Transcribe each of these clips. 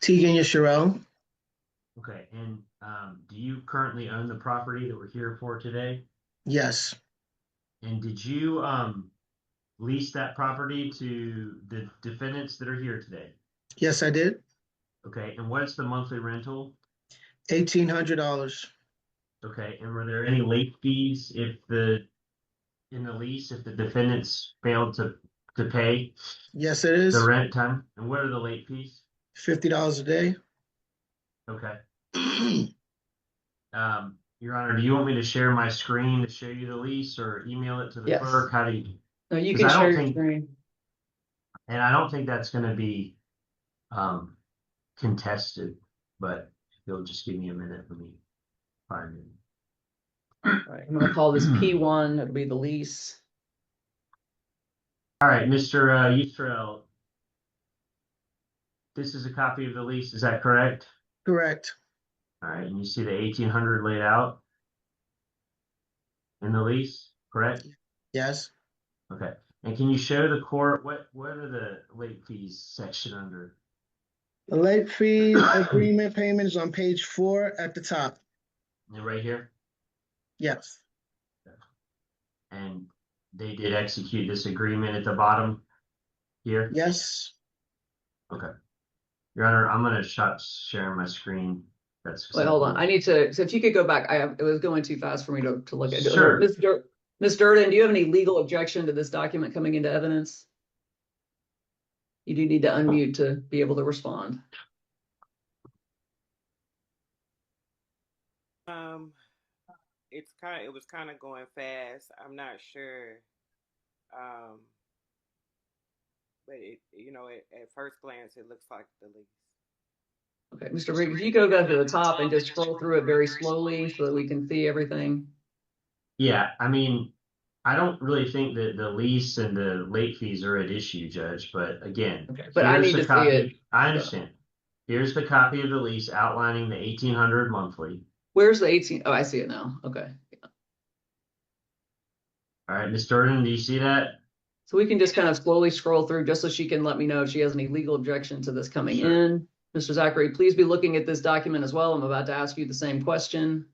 Tegan Yasharel. Okay, and do you currently own the property that we're here for today? Yes. And did you lease that property to the defendants that are here today? Yes, I did. Okay, and what's the monthly rental? $1,800. Okay, and were there any late fees if the in the lease if the defendants failed to pay Yes, it the is. rent time? And what are the late fees? $50 a day. Okay. Your Honor, do you want me to share my screen to show you the lease or email it to the Yes. clerk? How do you? No, you Because can I share don't your think, screen. and I don't think that's going to be um, contested. But if you'll just give me a minute, let me find it. All right, I'm gonna call this P1. It'll be the lease. All right, Mr. Yusrael, this is a copy of the lease. Is that correct? Correct. All right, and you see the 1,800 laid out in the lease, correct? Yes. Okay. And can you show the court what are the late fees section under? The late fee agreement payment is on page 4 at the top. Right here? Yes. And they did execute this agreement at the bottom here? Yes. Okay. Your Honor, I'm gonna stop sharing my screen. That's Wait, hold on. acceptable. I need to. So if you could go back, it was going too fast for me to look at. Sure. Ms. Durden, do you have any legal objection to this document coming into evidence? You do need to unmute to be able to respond. Um, it was kind of going fast. I'm not sure. Um, but at first glance, it looks like the lease. Okay, Mr. Briggs, if you go back to the top and just scroll through it very slowly so that we can see everything. Yeah, I mean, I don't really think that the lease and the late fees are at issue, Judge, but again, Okay, but I here's need the to see it. copy. I So, understand. Here's the copy of the lease outlining the 1,800 monthly. where's the 18? Oh, I see it now. Okay. All right, Ms. Durden, do you see that? So we can just kind of slowly scroll through just so she can let me know if she has any legal objection to this coming Sure. in. Mr. Zachary, please be looking at this document as well. I'm about to ask you the same question.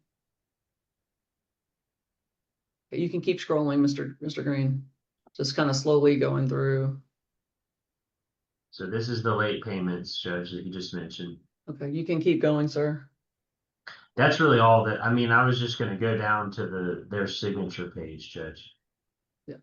Okay, you can keep scrolling, Mr. Green. Just kind of slowly going through. So this is the late payments, Judge, that you just mentioned. Okay, you can keep going, sir. That's really all that, I mean, I was just going to go down to their signature page, Judge. Yeah.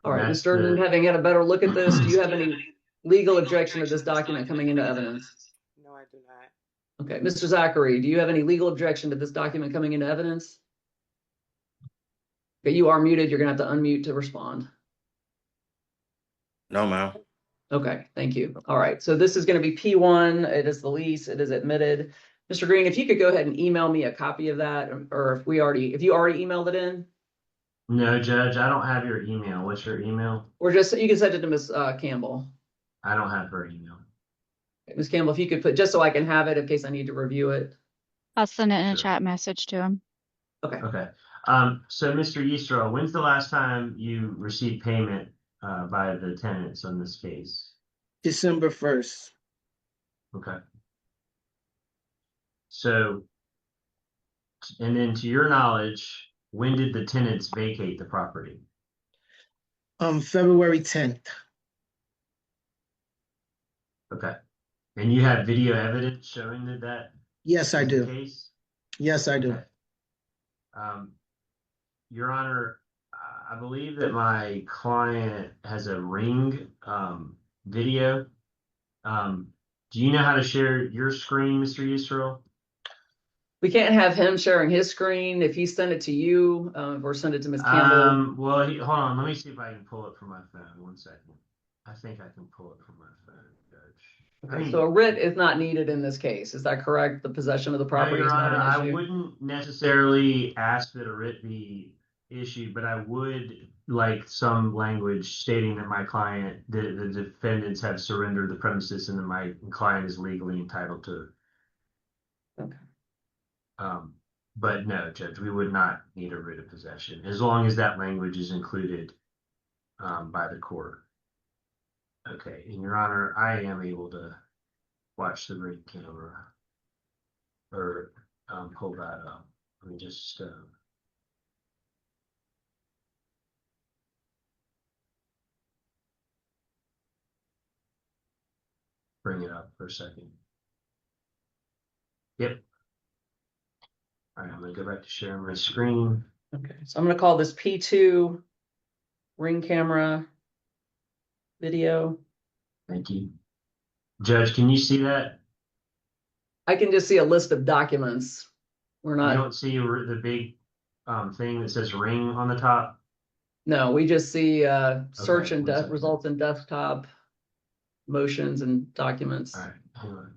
All And right, that's Mr. Durden, the, having had a better look at this, do you have any legal objection to this document coming into evidence? No, I do not. Okay, Mr. Zachary, do you have any legal objection to this document coming into evidence? Okay, you are muted. You're gonna have to unmute to respond. No, ma'am. Okay, thank you. All right, so this is going to be P1. It is the lease. It is admitted. Mr. Green, if you could go ahead and email me a copy of that, or if you already emailed it in, no, Judge, I don't have your email. What's your email? or just you can send it to Ms. Campbell. I don't have her email. Ms. Campbell, if you could put just so I can have it in case I need to review it. I'll send it in a Sure. chat message to him. Okay. Okay. So Mr. Yistro, when's the last time you received payment by the tenants on this case? December 1st. Okay. So, and then to your knowledge, when did the tenants vacate the property? February 10th. Okay. And you have video evidence showing that Yes, I is the do. case? Yes, I do. Okay. Your Honor, I believe that my client has a Ring video. Do you know how to share your screen, Mr. Yusro? We can't have him sharing his screen. If he sent it to you, or send it to Ms. Campbell. Well, hold on. Let me see if I can pull it from my phone. 1 second. I think I can pull it from my phone, Judge. Okay, so a writ is not needed in this case. Is that correct? The possession of the property Your is not Honor, an I issue? wouldn't necessarily ask that a writ be issued, but I would like some language stating that my client, the defendants have surrendered the premises and that my client is legally entitled to. Okay. But no, Judge, we would not need a writ of possession as long as that language is included by the court. Okay, and Your Honor, I am able to watch the ring camera or pull that up. Let me just bring it up for a second. Yep. All right, I'm gonna go back to sharing my screen. Okay, so I'm gonna call this P2 ring camera video. Thank you. Judge, can you see that? I can just see a list of documents. We're You not, don't see the big thing that says ring on the top? no, we just see search and one second. results in desktop, motions and documents. All right, hang on.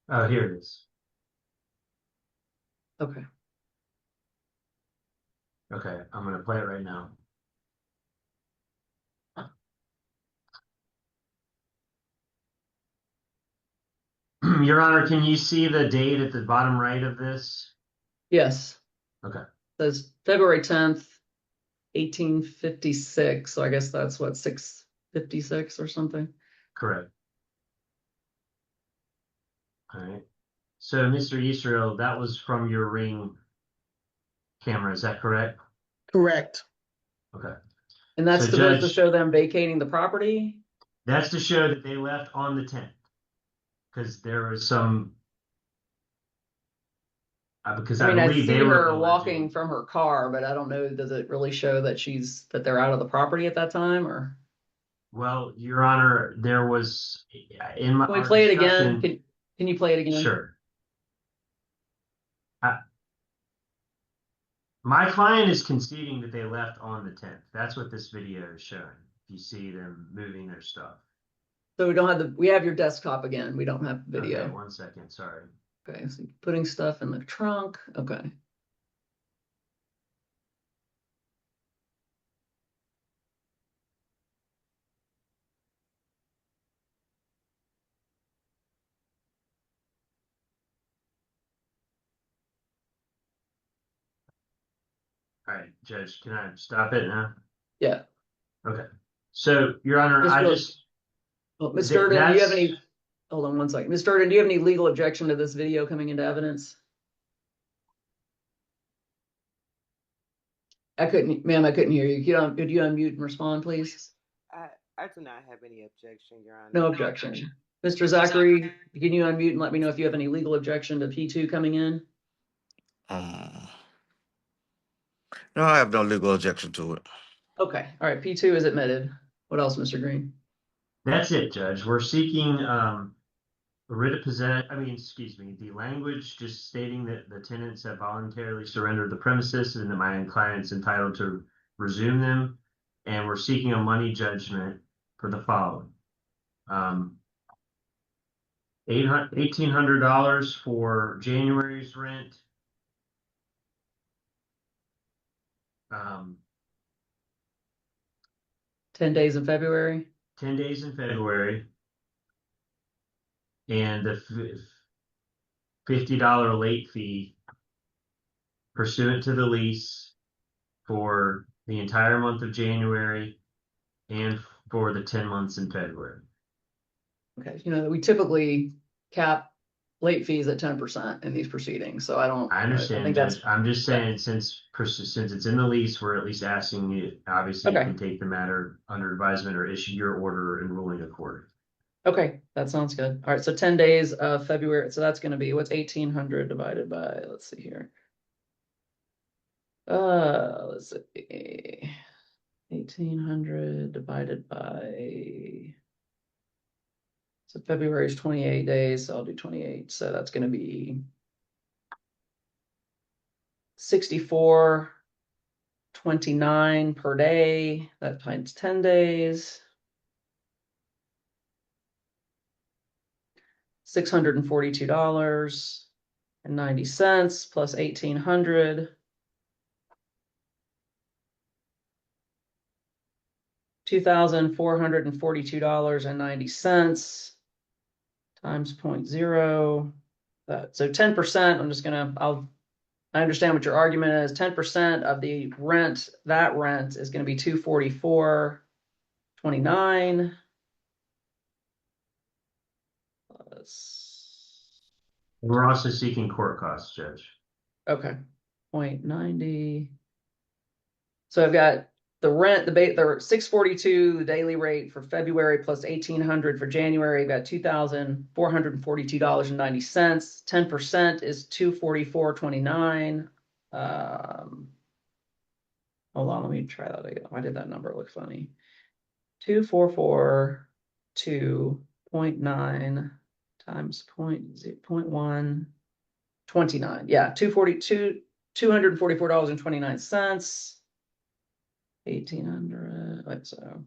Oh, here it is. Okay. Okay, I'm gonna play it right now. Your Honor, can you see the date at the bottom right of this? Yes. Okay. Says February 10th, 1856. So I guess that's what, 656 or something. Correct. All right. So, Mr. Israel, that was from your ring camera, is that correct? Correct. Okay. And that's So, supposed to Judge, show them vacating the property? that's to show that they left on the 10th. Because there was some because I mean, I I believe see they were her alleging- walking from her car, but I don't know, does it really show that that they're out of the property at that time, or? Well, Your Honor, there was in my Can we play it again? discussion- Can you play it again? Sure. My client is conceding that they left on the 10th. That's what this video is showing. You see them moving their stuff. So we have your desktop again. We don't have video. Okay, 1 second, sorry. Okay, so putting stuff in the trunk. Okay. All right, Judge, can I stop it now? Yeah. Okay. So, Your Honor, Well, Ms. Durden, do you have that's- any, hold on 1 second. Ms. Durden, do you have any legal objection to this video coming into evidence? Ma'am, I couldn't hear you. Could you unmute and respond, please? I do not have any objection, Your Honor. No objection. Mr. Zachary, can you unmute and let me know if you have any legal objection to P2 coming in? No, I have no legal objection to it. Okay, all right, P2 is admitted. What else, Mr. Green? That's it, Judge. We're seeking writ of possession, the language just stating that the tenants have voluntarily surrendered the premises and that my client's entitled to resume them. And we're seeking a money judgment for the following. $1,800 for January's rent. 10 days in February? 10 days in February. And the $50 late fee pursuant to the lease for the entire month of January and for the 10 months in February. Okay, we typically cap late fees at 10% in these proceedings, so I understand, think Judge. that's, I'm just saying, since it's in the lease, we're at least asking you, obviously, Okay. you can take the matter under advisement or issue your order and ruling according. okay, that sounds good. All right, so 10 days of February, so that's gonna be, what's 1,800 divided by, let's see here. Let's see. 1,800 divided by, so February is 28 days, so I'll do 28. So that's going to be 64.29 per day. That times 10 days. $642.90 plus 1,800. $2,442.90 times 0.0. that. So 10%, I understand what your argument is. 10% of the rent, that rent is gonna be $244.29. We're also seeking court costs, Judge. Okay, 0.90. So I've got the rent, the $642, the daily rate for February plus $1,800 for January. I've got $2,442.90. 10% is $244.29. Hold on, let me try that again. Why did that number look funny? 2,442.9 times 0.1 29. Yeah, $244.29. 1,800. Like so.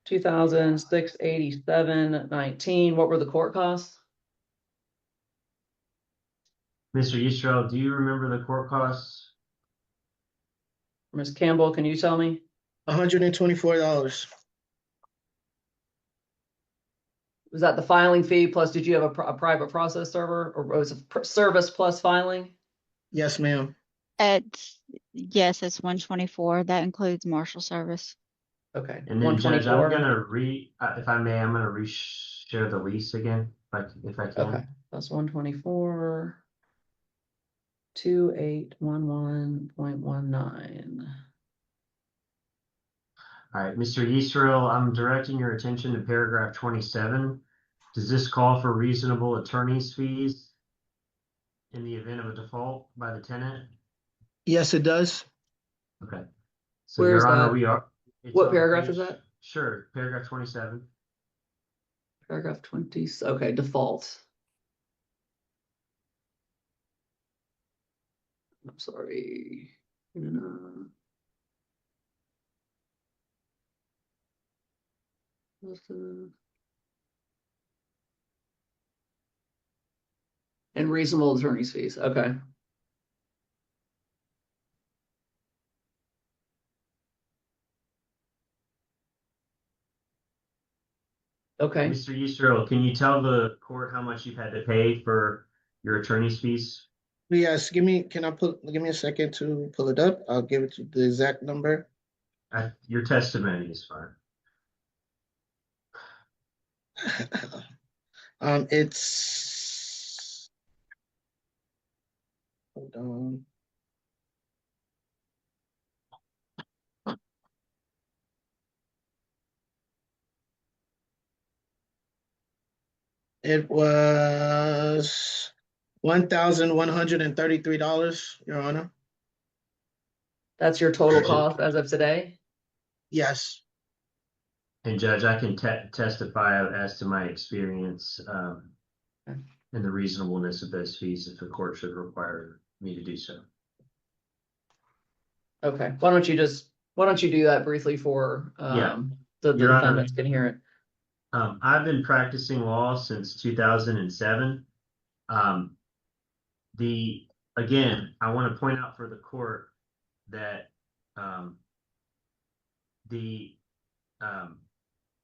$2,687.19. What were the court costs? Mr. Yisrael, do you remember the court costs? Ms. Campbell, can you tell me? $124. Was that the filing fee plus did you have a private process server, or was it service plus filing? Yes, ma'am. Yes, it's 124. That includes marshal service. Okay. And then, Judge, I'm 124. gonna if I may, I'm gonna re-share the lease again, if I can. Okay, that's 124. 2811.19. All right, Mr. Yisrael, I'm directing your attention to paragraph 27. Does this call for reasonable attorney's fees in the event of a default by the tenant? Yes, it does. Okay. So, Where is Your Honor, that? it's What on paragraph is that? Sure, paragraph 27. Paragraph 20. Okay, default. I'm sorry. And reasonable attorney's fees. Okay. Okay. Mr. Yisrael, can you tell the court how much you've had to pay for your attorney's fees? Yes, give me a second to pull it up. I'll give it to the exact number. Your testimony is fine. It's hold on. It was $1,133, Your Honor. That's your total cost as of today? Yes. And Judge, I can testify as to my experience and the reasonableness of those fees if the court should require me to do so. Okay. Why don't you do that briefly for the Your Honor, defendants can hear it. I've been practicing law since 2007. Again, I want to point out for the court that the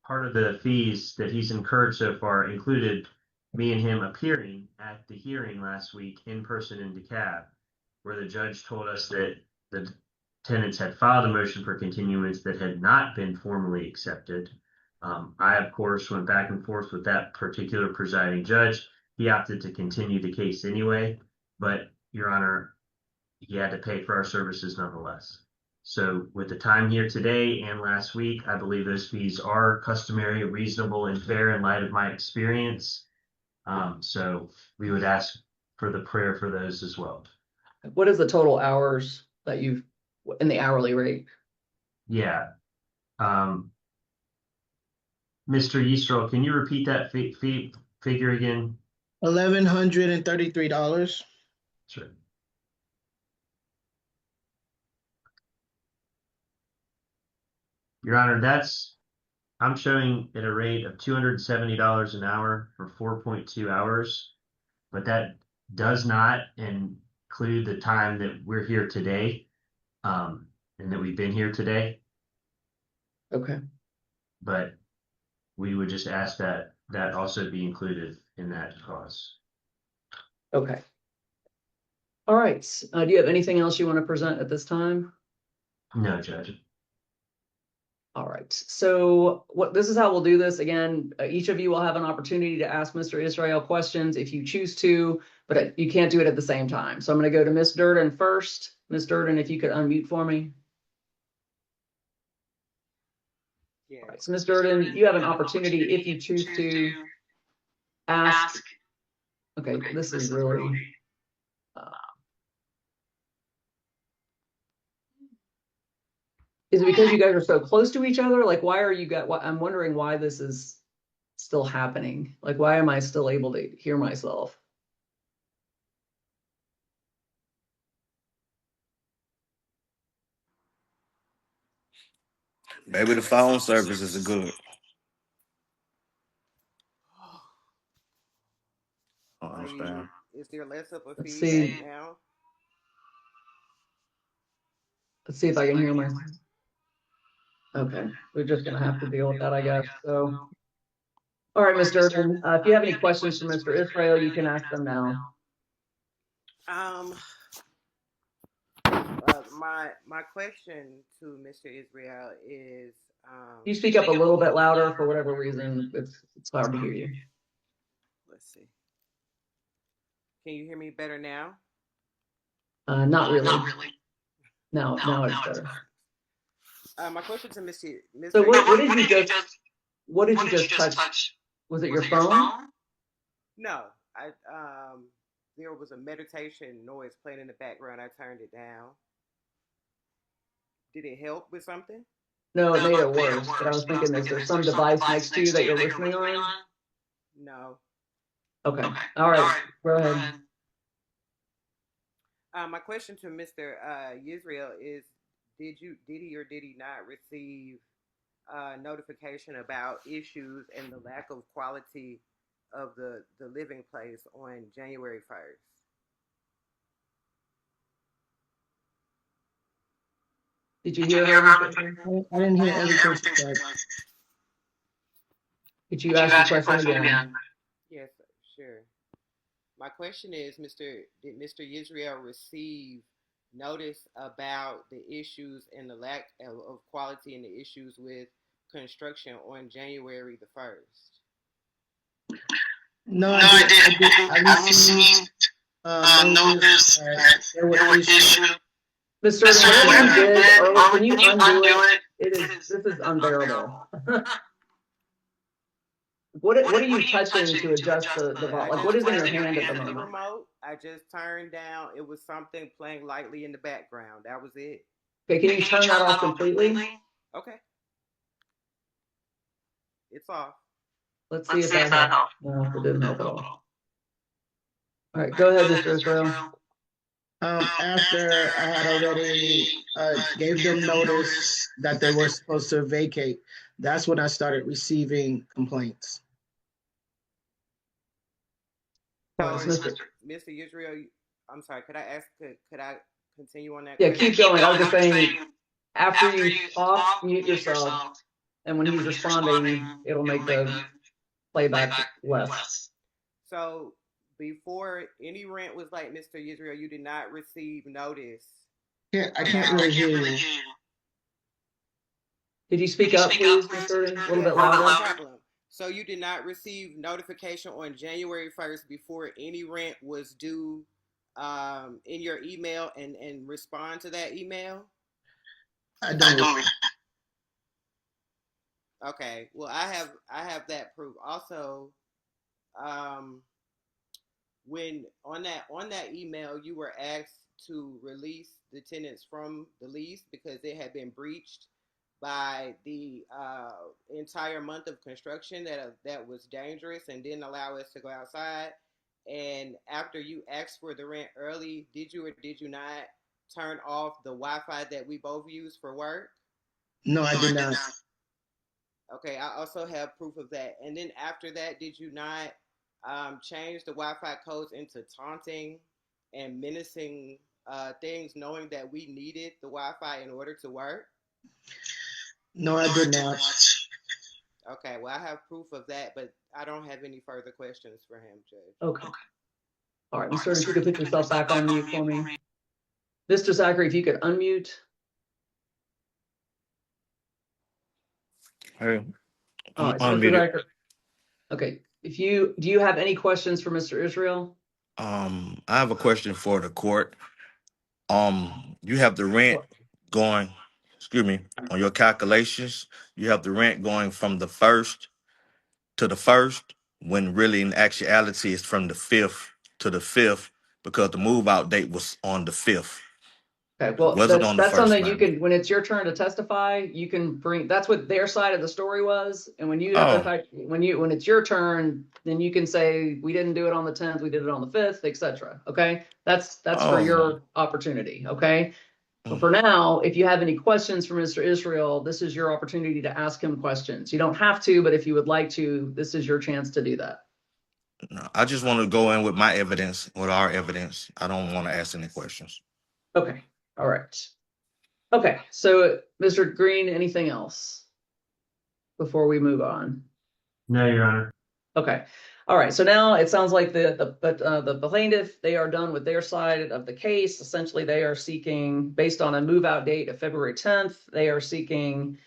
part of the fees that he's incurred so far included me and him appearing at the hearing last week in person in DeKalb, where the judge told us that the tenants had filed a motion for continuance that had not been formally accepted. I, of course, went back and forth with that particular presiding judge. He opted to continue the case anyway, but, Your Honor, he had to pay for our services nonetheless. So with the time here today and last week, I believe those fees are customary, reasonable, and fair in light of my experience. So we would ask for the prayer for those as well. What is the total hours that you've in the hourly rate? Yeah. Mr. Yisrael, can you repeat that figure again? $1,133. Sure. Your Honor, I'm showing at a rate of $270 an hour for 4.2 hours, but that does not include the time that we're here today. and that we've been here today, Okay. but we would just ask that that also be included in that cost. Okay. All right. Do you have anything else you want to present at this time? No, Judge. All right. So this is how we'll do this. Again, each of you will have an opportunity to ask Mr. Israel questions if you choose to, but you can't do it at the same time. So I'm going to go to Ms. Durden first. Ms. Durden, if you could unmute for me. Yeah. All right. So Ms. Durden, you have an opportunity if you choose to ask. Okay, this is really. Is it because you guys are so close to each other? Like, why are you guys? I'm wondering why this is still happening. Like, why am I still able to hear myself? Maybe the phone service is good. I don't understand. Is there less of a Let's feedback see. now? Let's see if I can hear myself. Okay, we're just gonna have to deal with that, I guess. So, all right, Mr. Durden, if you have any questions for Mr. Israel, you can ask them now. My question to Mr. Israel is, You speak up a little bit louder for whatever reason. It's hard to hear you. let's see. Can you hear me better now? Not really. No, now it's better. My question to Mr. So what did you just touch? Was it your phone? No, there was a meditation noise playing in the background. I turned it down. Did it help with something? No, it made it worse. But I was thinking, is there some device next to you that you're listening on? No. Okay. All right. Go ahead. My question to Mr. Israel is: did he or did he not receive notification about issues and the lack of quality of the living place on January 1st? Did you hear her? I didn't hear everything she said. Could you ask the question again? Yes, sure. My question is, did Mr. Israel receive notice about the issues and the lack of quality and the issues with construction on January the 1st? No, I did. I received notice that there were issues. Mr. Whatever you did, or when you undo it, this is unbearable. What are you touching to adjust the volume? Like, what is in your hand at the moment? Remote. I just turned down. It was something playing lightly in the background. That was it. Okay, can you turn that off completely? Okay. It's off. Let's see if that helps. No, it didn't help at all. All right, go ahead, Mr. Israel. After I had already gave them notice that they were supposed to vacate, that's when I started receiving complaints. So, Mr. Israel, I'm sorry. Could I ask? Could I continue on that? Yeah, keep going. I was just saying, after you off mute yourself, and when he's responding, it'll make the playback less. So before any rent was like, Mr. Israel, you did not receive notice. Yeah, I can't really hear you. Could you speak up, please, Mr. A little bit louder? No problem. So you did not receive notification on January 1st before any rent was due in your email and respond to that email? I don't. Okay. Well, I have that proof. Also, when on that email you were asked to release the tenants from the lease because it had been breached by the entire month of construction that was dangerous and didn't allow us to go outside. And after you asked for the rent early, did you or did you not turn off the Wi-Fi that we both use for work? No, I did not. Okay, I also have proof of that. And then after that, did you not change the Wi-Fi codes into taunting and menacing things knowing that we needed the Wi-Fi in order to work? No, I did not. Okay, well, I have proof of that, but I don't have any further questions for him, Judge. Okay. All right, Mr. Durden, if you could put yourself back on mute for me. Mr. Zachary, if you could unmute. Hey, All I'm right, so Mr. unmuted. Zachary. Okay, do you have any questions for Mr. Israel? I have a question for the court. You have the rent going, excuse me, on your calculations. You have the rent going from the 1st to the 1st, when really in actuality it's from the 5th to the 5th, because the move out date was on the 5th. Okay, well, Was it on the that's 1st, something you ma'am? can, when it's your turn to testify, you can bring, that's what their side of the story was. And when you have Oh. the fact, when it's your turn, then you can say, we didn't do it on the 10th, we did it on the 5th, etc. Okay, that's for your opportunity. Okay. But for now, if you have any questions for Mr. Israel, this is your opportunity to ask him questions. You don't have to, but if you would like to, this is your chance to do that. No, I just want to go in with my evidence, with our evidence. I don't want to ask any questions. Okay. All right. Okay. So, Mr. Green, anything else before we move on? No, Your Honor. Okay. All right. So now it sounds like the plaintiff, they are done with their side of the case. Essentially, they are seeking, based on a move out date of February 10th, they are seeking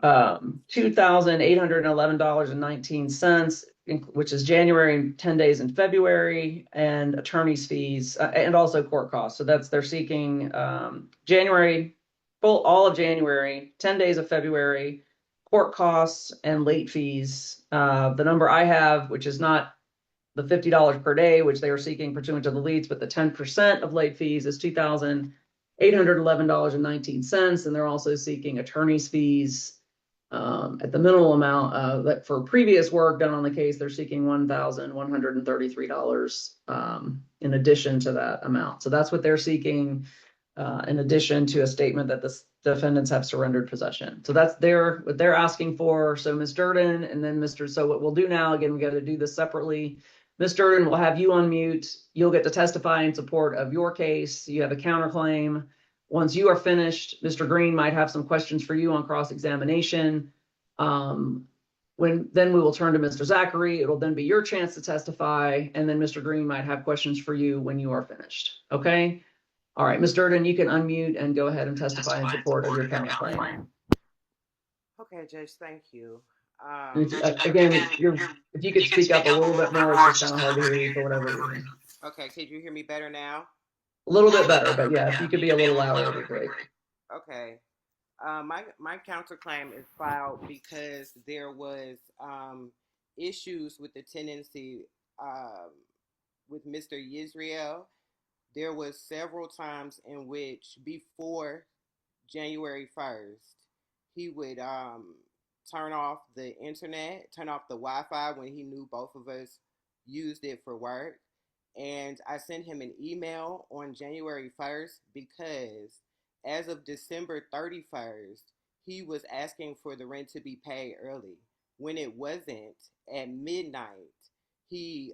$2,811.19, which is January and 10 days in February, and attorney's fees and also court costs. So they're seeking January, all of January, 10 days of February, court costs and late fees. The number I have, which is not the $50 per day, which they are seeking pursuant to the leads, but the 10% of late fees is $2,811.19. And they're also seeking attorney's fees at the minimal amount that for previous work done on the case, they're seeking $1,133 in addition to that amount. So that's what they're seeking in addition to a statement that the defendants have surrendered possession. So that's what they're asking for. So Ms. Durden and then so what we'll do now, again, we got to do this separately. Ms. Durden, we'll have you on mute. You'll get to testify in support of your case. You have a counterclaim. Once you are finished, Mr. Green might have some questions for you on cross-examination. Then we will turn to Mr. Zachary. It'll then be your chance to testify, and then Mr. Green might have questions for you when you are finished. Okay? All right, Ms. Durden, you can unmute and go ahead and testify in support of your counterclaim. Okay, Judge, thank you. Again, if you could speak up a little bit more, it's just kind of hard to hear you for whatever reason. Okay, can you hear me better now? A little bit better, but yeah, if you could be a little louder, that'd be great. Okay. My counterclaim is filed because there was issues with the tenancy with Mr. Yisrael. There was several times in which before January 1st, he would turn off the internet, turn off the Wi-Fi when he knew both of us used it for work. And I sent him an email on January 1st because as of December 31st, he was asking for the rent to be paid early. When it wasn't, at midnight, he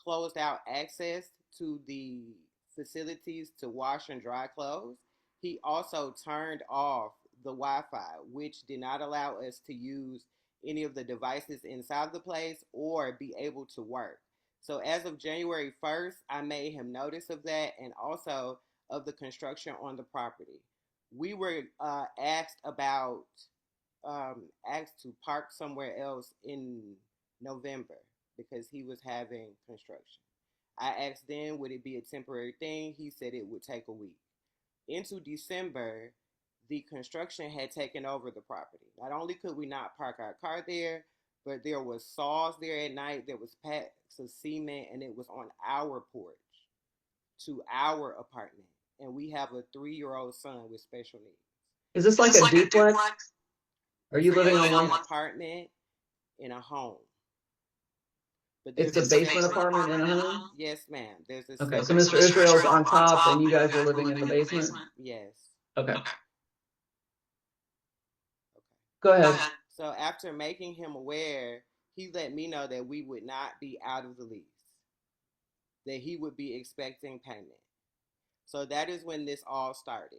closed out access to the facilities to wash and dry clothes. He also turned off the Wi-Fi, which did not allow us to use any of the devices inside the place or be able to work. So as of January 1st, I made him notice of that and also of the construction on the property. We were asked to park somewhere else in November because he was having construction. I asked then, would it be a temporary thing? He said it would take a week. Into December, the construction had taken over the property. Not only could we not park our car there, but there was saws there at night, there was packs of cement, and it was on our porch to our apartment. And we have a 3-year-old son with special needs. Is this like a duplex? Are you living on one apartment in a home? But it's a basement apartment in a home? Yes, ma'am. There's a okay, so Mr. Israel's on top and you guys were living in the basement? Yes. Okay. Go ahead. So after making him aware, he let me know that we would not be out of the lease, that he would be expecting payment. So that is when this all started.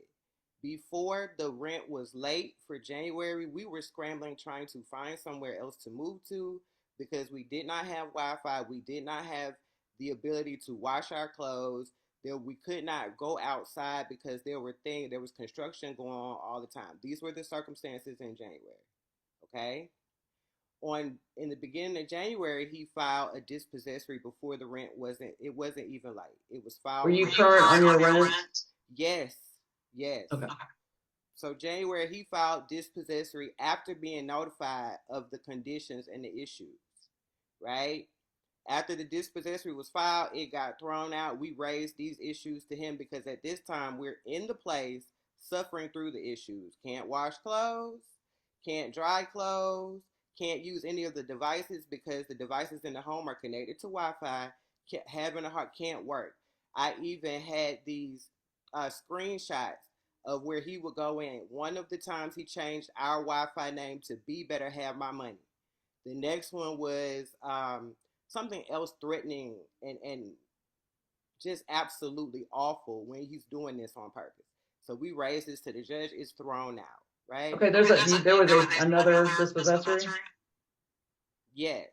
Before the rent was late for January, we were scrambling trying to find somewhere else to move to because we did not have Wi-Fi. We did not have the ability to wash our clothes. We could not go outside because there was construction going on all the time. These were the circumstances in January. Okay. In the beginning of January, he filed a dispossessory before the rent wasn't even late. It was filed. Were you current on your rent? Yes. Yes. Okay. So January, he filed dispossessory after being notified of the conditions and the issues, right? After the dispossessory was filed, it got thrown out. We raised these issues to him because at this time we're in the place suffering through the issues. Can't wash clothes, can't dry clothes, can't use any of the devices because the devices in the home are connected to Wi-Fi. Having a heart can't work. I even had these screenshots of where he would go in. One of the times he changed our Wi-Fi name to Be Better Have My Money. The next one was something else threatening and just absolutely awful when he's doing this on purpose. So we raised this to the judge. It's thrown out, right? Okay, there was another dispossessory? Yes.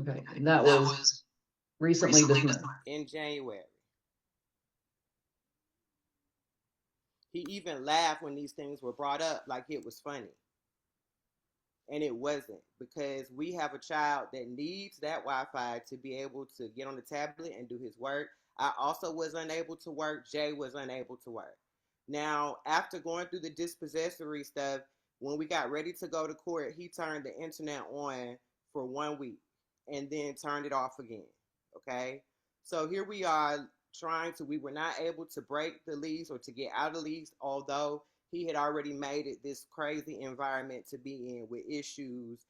Okay, and that was recently dismissed. In January. He even laughed when these things were brought up like it was funny. And it wasn't, because we have a child that needs that Wi-Fi to be able to get on the tablet and do his work. I also was unable to work. Jay was unable to work. Now, after going through the dispossessory stuff, when we got ready to go to court, he turned the internet on for 1 week and then turned it off again. Okay? So here we are we were not able to break the lease or to get out of the lease, although he had already made it this crazy environment to be in with issues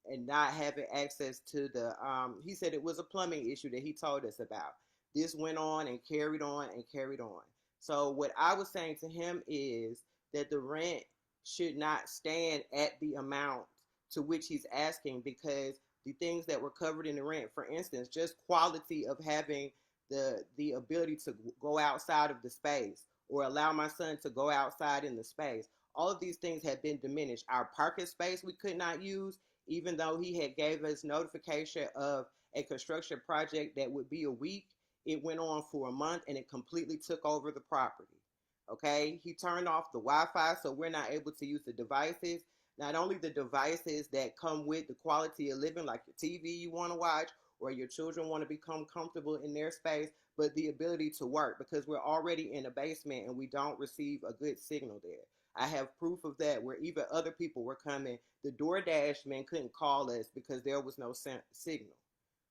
and not having access to he said it was a plumbing issue that he told us about. This went on and carried on and carried on. So what I was saying to him is that the rent should not stand at the amount to which he's asking, because the things that were covered in the rent, for instance, just quality of having the ability to go outside of the space or allow my son to go outside in the space. All of these things had been diminished. Our parking space we could not use, even though he had gave us notification of a construction project that would be a week. It went on for a month and it completely took over the property. Okay, he turned off the Wi-Fi, so we're not able to use the devices. Not only the devices that come with the quality of living, like your TV you want to watch, or your children want to become comfortable in their space, but the ability to work, because we're already in a basement and we don't receive a good signal there. I have proof of that, where even other people were coming. The DoorDash men couldn't call us because there was no signal,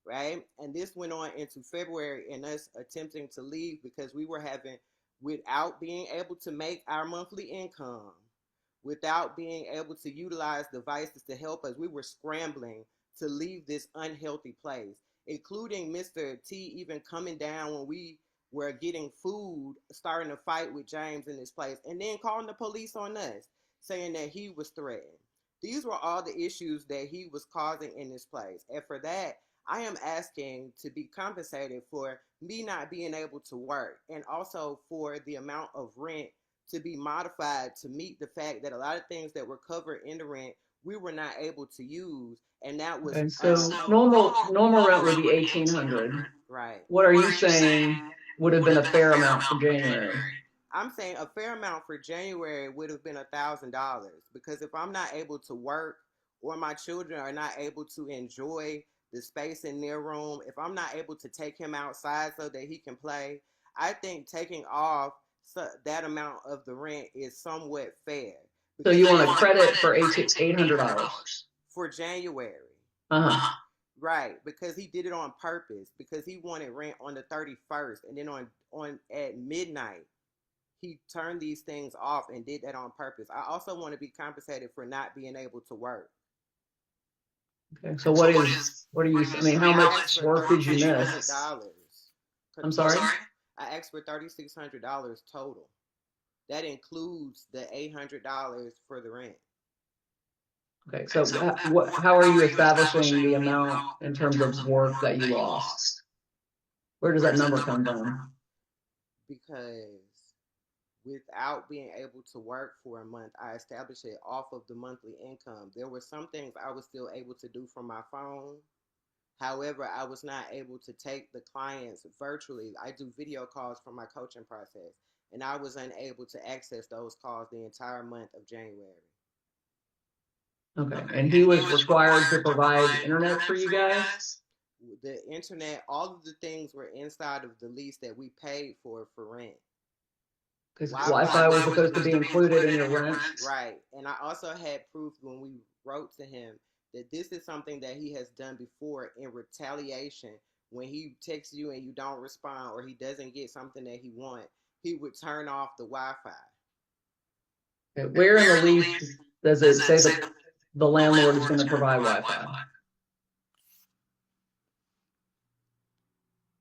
right? And this went on into February and us attempting to leave because we were without being able to make our monthly income, without being able to utilize devices to help us, we were scrambling to leave this unhealthy place, including Mr. T even coming down when we were getting food, starting to fight with James in this place, and then calling the police on us, saying that he was threatened. These were all the issues that he was causing in this place. And for that, I am asking to be compensated for me not being able to work, and also for the amount of rent to be modified to meet the fact that a lot of things that were covered in the rent we were not able to use, and that was so normal rent would be $1,800. Right. What are you saying would have been a fair amount for January? I'm saying a fair amount for January would have been $1,000, because if I'm not able to work, or my children are not able to enjoy the space in their room, if I'm not able to take him outside so that he can play, I think taking off that amount of the rent is somewhat fair. So you want a credit for $800 for January? Right, because he did it on purpose, because he wanted rent on the 31st, and then on at midnight he turned these things off and did that on purpose. I also want to be compensated for not being able to work. Okay, so what do you, I mean, how much work did you miss? I'm sorry? I asked for $3,600 total. That includes the $800 for the rent. Okay, so how are you establishing the amount in terms of work that you lost? Where does that number come from? because without being able to work for a month, I established it off of the monthly income. There were some things I was still able to do from my phone. However, I was not able to take the clients virtually. I do video calls for my coaching process, and I was unable to access those calls the entire month of January. Okay, and he was required to provide internet for you guys? The internet, all of the things were inside of the lease that we paid for rent. Because Wi-Fi was supposed to be included in your rent. Right. And I also had proof when we wrote to him that this is something that he has done before in retaliation. When he texts you and you don't respond, or he doesn't get something that he wants, he would turn off the Wi-Fi. Okay, where in the lease does it say that the landlord is going to provide Wi-Fi?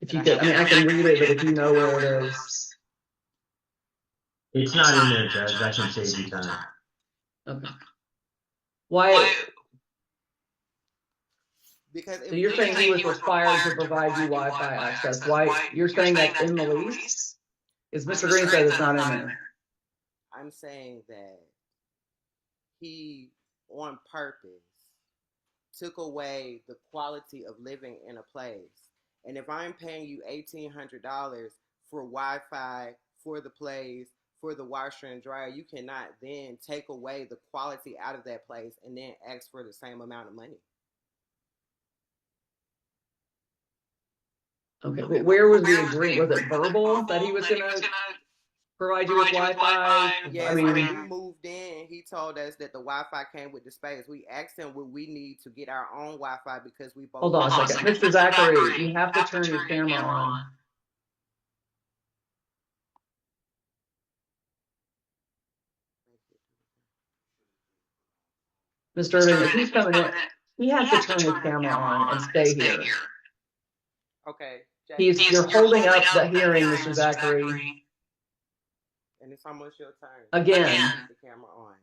If you could, I mean, I can read it, but if you know where it is. It's not in there, Judge. I can save you time. Okay. Why? Because So you're saying he was required to provide you Wi-Fi access. Why? You're saying that's in the lease? Is Mr. Green said it's not in there? I'm saying that he, on purpose, took away the quality of living in a place. And if I'm paying you $1,800 for Wi-Fi, for the place, for the washer and dryer, you cannot then take away the quality out of that place and then ask for the same amount of money. Okay, but where was the agreement? Was it verbal that he was going to provide you with Wi-Fi? Yes, I when mean, we moved in, he told us that the Wi-Fi came with the space. We asked him, would we need to get our own Wi-Fi because we both... hold on a second. Mr. Zachary, you have to turn your camera on. Mr. Durden, if he's coming in, he has to turn his camera on and stay here. Okay. You're holding up the hearing, Mr. Zachary. And it's almost your turn. Again. Keep the camera on.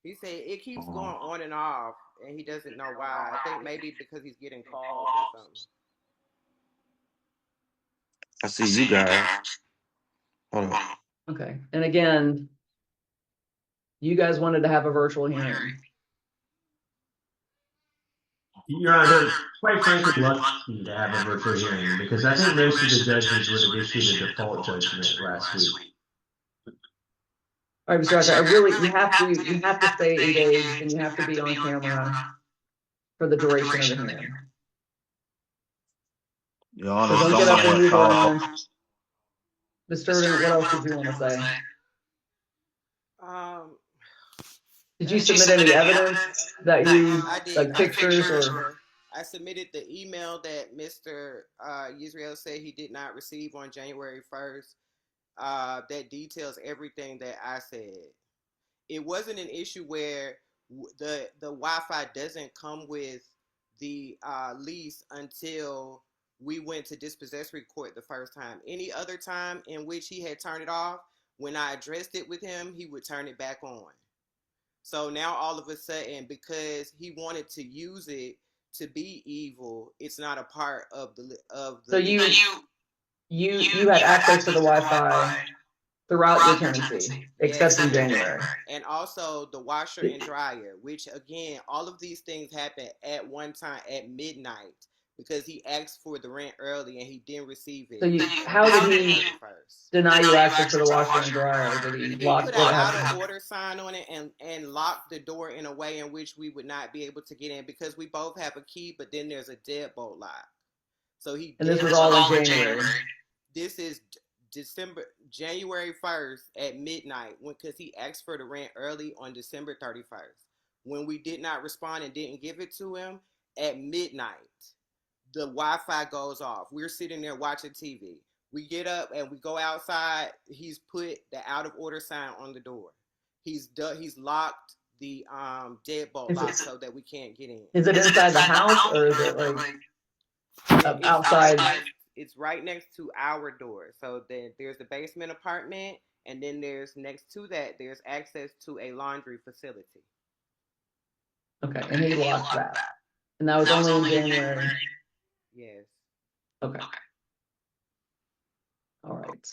He said it keeps going on and off, and he doesn't know why. I think maybe because he's getting calls or something. I see you guys. Hold on. Okay, and again, you guys wanted to have a virtual hearing. Your Honor, quite frankly, lucky to have a virtual hearing because I think most of the judges would have issued a default judgment last week. All right, Mr. Zachary, you have to stay engaged and you have to be on camera for the duration of the hearing. Your Honor, So don't get up and move around. Mr. Durden, what else did you want to say? Did you submit any evidence that you, like pictures or? I submitted the email that Mr. Israel said he did not receive on January 1st. That details everything that I said. It wasn't an issue where the Wi-Fi doesn't come with the lease until we went to dispossessory court the first time. Any other time in which he had turned it off, when I addressed it with him, he would turn it back on. So now all of a sudden, because he wanted to use it to be evil, it's not a part of the So you had access to the Wi-Fi throughout your tenancy, except in January. And also the washer and dryer, which again, all of these things happened at one time at midnight because he asked for the rent early and he didn't receive it. So how did he deny you access to the washer and dryer? Did he lock put an out of order sign on it and lock the door in a way in which we would not be able to get in because we both have a key, but then there's a deadbolt lock. So and this was all in January. This is January 1st at midnight because he asked for the rent early on December 31st. When we did not respond and didn't give it to him at midnight, the Wi-Fi goes off. We're sitting there watching TV. We get up and we go outside. He's put the out of order sign on the door. He's locked the deadbolt lock so that we can't get in. Is it inside the house or is it like outside? It's right next to our door. So there's the basement apartment, and then there's next to that there's access to a laundry facility. Okay, and he locked that, and that was only in January. Yes. Okay. All right.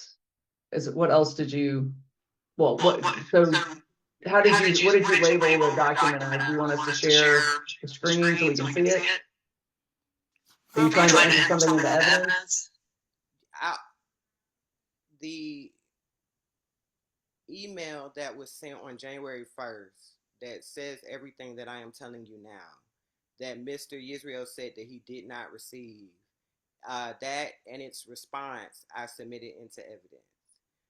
What else did you, well, so how did you, what did you label the document as? Do you want us to share the screen so we can see it? Are you trying to enter something into evidence? The email that was sent on January 1st that says everything that I am telling you now, that Mr. Israel said that he did not receive, that and its response I submitted into evidence.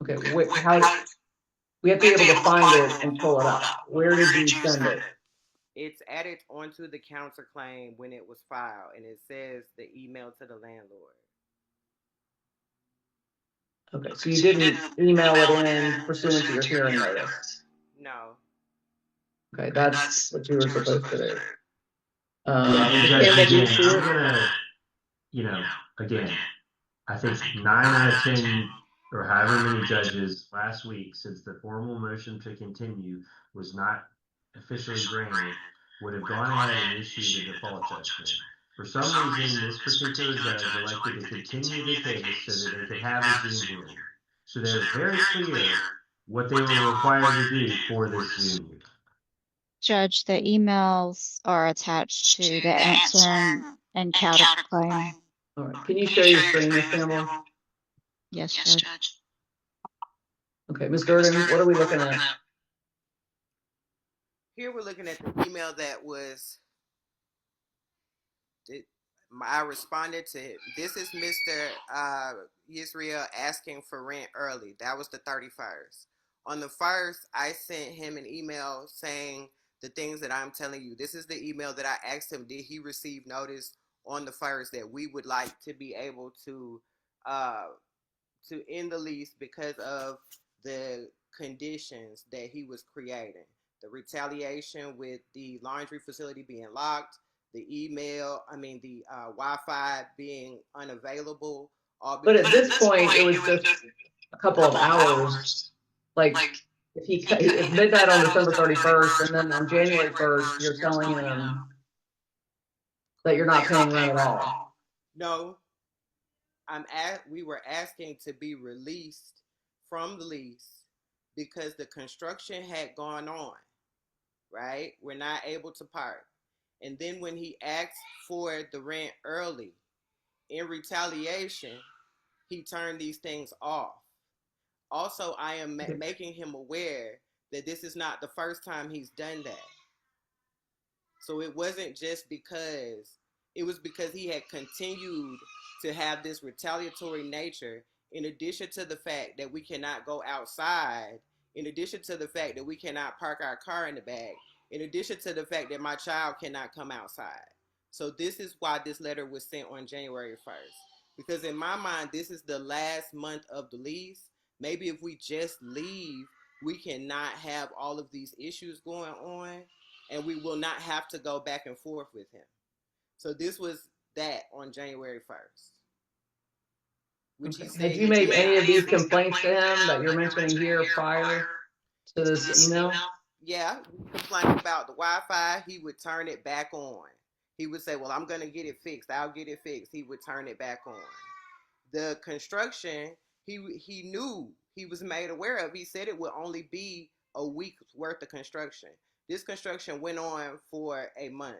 Okay, we have to be able to find it and pull it up. Where did you send it? It's added onto the counterclaim when it was filed, and it says the email to the landlord. Okay, so you didn't email it in pursuant to your hearing notice? No. Okay, that's what you were supposed to do. And Judge, again, I'm gonna, again, I think 9 out of 10 or however many judges last week, since the formal motion to continue was not officially granted, would have gone ahead and issued a default judgment. For some reason, this particular judge elected to continue the case so that they could have a Zoom hearing. So they were very clear what they were required to do for this Zoom hearing. Judge, the emails are attached to the answer and counterclaim. All right, can you share your screen, Ms. Campbell? Yes, Judge. Okay, Ms. Durden, what are we looking at? Here we're looking at the email that was, I responded to it. This is Mr. Israel asking for rent early. That was the 31st. On the 1st, I sent him an email saying the things that I'm telling you. This is the email that I asked him, did he receive notice on the 1st that we would like to be able to end the lease because of the conditions that he was creating. The retaliation with the laundry facility being locked, the Wi-Fi being unavailable. But at this point, it was just a couple of hours. Like, if midnight on December 31st, and then on January 1st, you're telling him that you're not paying rent at all. No, we were asking to be released from the lease because the construction had gone on, right? We're not able to park. And then when he asked for the rent early, in retaliation, he turned these things off. Also, I am making him aware that this is not the first time he's done that. So it wasn't just because, it was because he had continued to have this retaliatory nature, in addition to the fact that we cannot go outside, in addition to the fact that we cannot park our car in the back, in addition to the fact that my child cannot come outside. So this is why this letter was sent on January 1st. Because in my mind, this is the last month of the lease. Maybe if we just leave, we cannot have all of these issues going on, and we will not have to go back and forth with him. So this was that on January 1st. Which he said, had you made any of these complaints to him that you're mentioning here prior to this email? Yeah, we complained about the Wi-Fi. He would turn it back on. He would say, well, I'm going to get it fixed. I'll get it fixed. He would turn it back on. The construction, he knew, he was made aware of. He said it would only be a week's worth of construction. This construction went on for a month.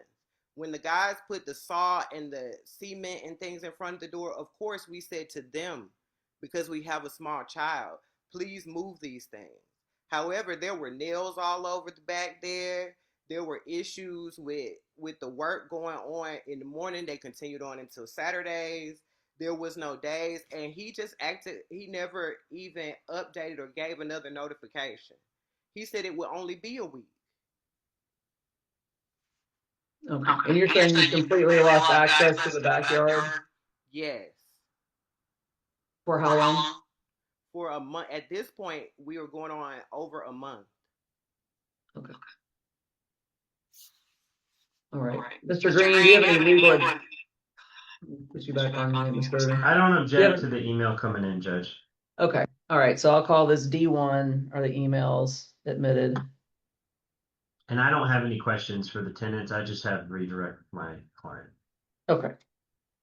When the guys put the saw and the cement and things in front of the door, of course we said to them, because we have a small child, please move these things. However, there were nails all over the back there. There were issues with the work going on in the morning. They continued on until Saturdays. There was no days. And he just acted, he never even updated or gave another notification. He said it would only be a week. Okay. And you're saying you completely lost access to the backyard? Yes. For how long? For a month. At this point, we were going on over a month. Okay. All right. Mr. Green, do you have any legal... Put you back on mute, Mr. Durden. I don't object to the email coming in, Judge. Okay. All right. So I'll call this D1, or the emails admitted. And I don't have any questions for the tenants. I just have redirect my client. Okay.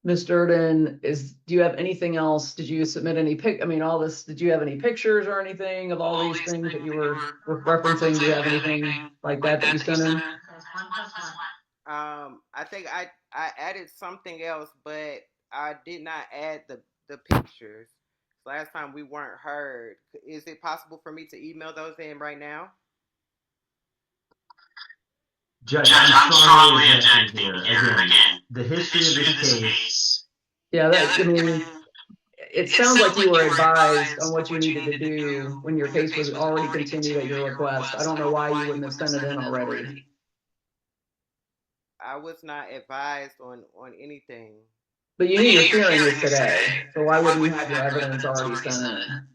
Ms. Durden, do you have anything else? Did you submit any all this, did you have any pictures or anything of all these things that you were referencing? Do you have anything like that you sent in? I think I added something else, but I did not add the pictures. Last time we weren't heard. Is it possible for me to email those in right now? Judge, I'm strongly objecting here. Again, the history of this case. Yeah, it sounds like you were advised on what you needed to do when your case was already continued at your request. I don't know why you wouldn't have sent it in already. I was not advised on anything. But you knew your hearing was today, so why wouldn't you have your evidence already sent in?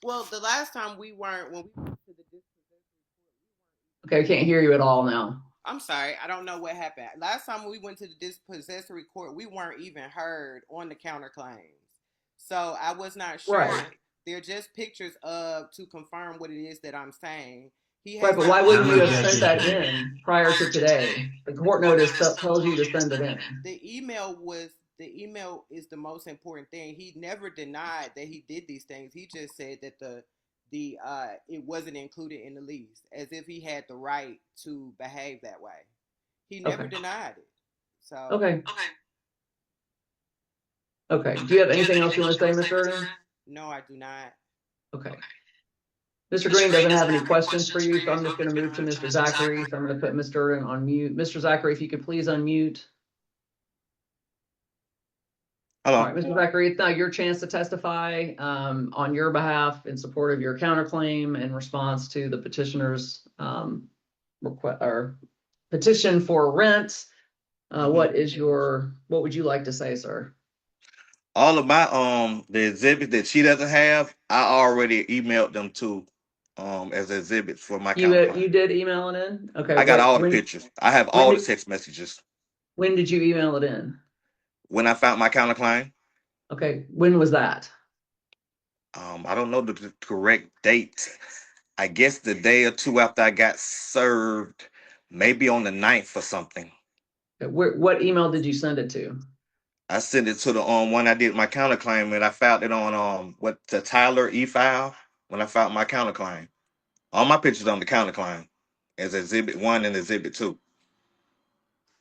Well, the last time we weren't, when we went to the dispossessory court, Okay, I can't hear you at all now. I'm sorry, I don't know what happened. Last time we went to the dispossessory court, we weren't even heard on the counterclaims. So I was not sure. Right. They're just pictures to confirm what it is that I'm saying. Right, but why wouldn't you have sent that in prior to today? The court notice tells you to send it in. The email is the most important thing. He never denied that he did these things. He just said that it wasn't included in the lease, as if he had the right to behave that way. He never denied it. So Okay. Do you have anything else you want to say, Mr. Durden? No, I do not. Okay. Mr. Green doesn't have any questions for you, so I'm just going to move to Mr. Zachary. So I'm going to put Mr. Durden on mute. Mr. Zachary, if you could please unmute. Hello. All right, Mr. Zachary, it's now your chance to testify on your behalf in support of your counterclaim in response to the petitioner's request or petition for rent. What would you like to say, sir? All of my the exhibits that she doesn't have, I already emailed them to as exhibits for my counterclaim. You did email it in? Okay. I got all the pictures. I have all the text messages. When did you email it in? When I found my counterclaim. Okay. When was that? I don't know the correct date. I guess the day or two after I got served, maybe on the 9th or something. Okay. What email did you send it to? I sent it to the one I did my counterclaim, and I filed it on the Tyler e-file when I filed my counterclaim. All my pictures on the counterclaim as Exhibit 1 and Exhibit 2.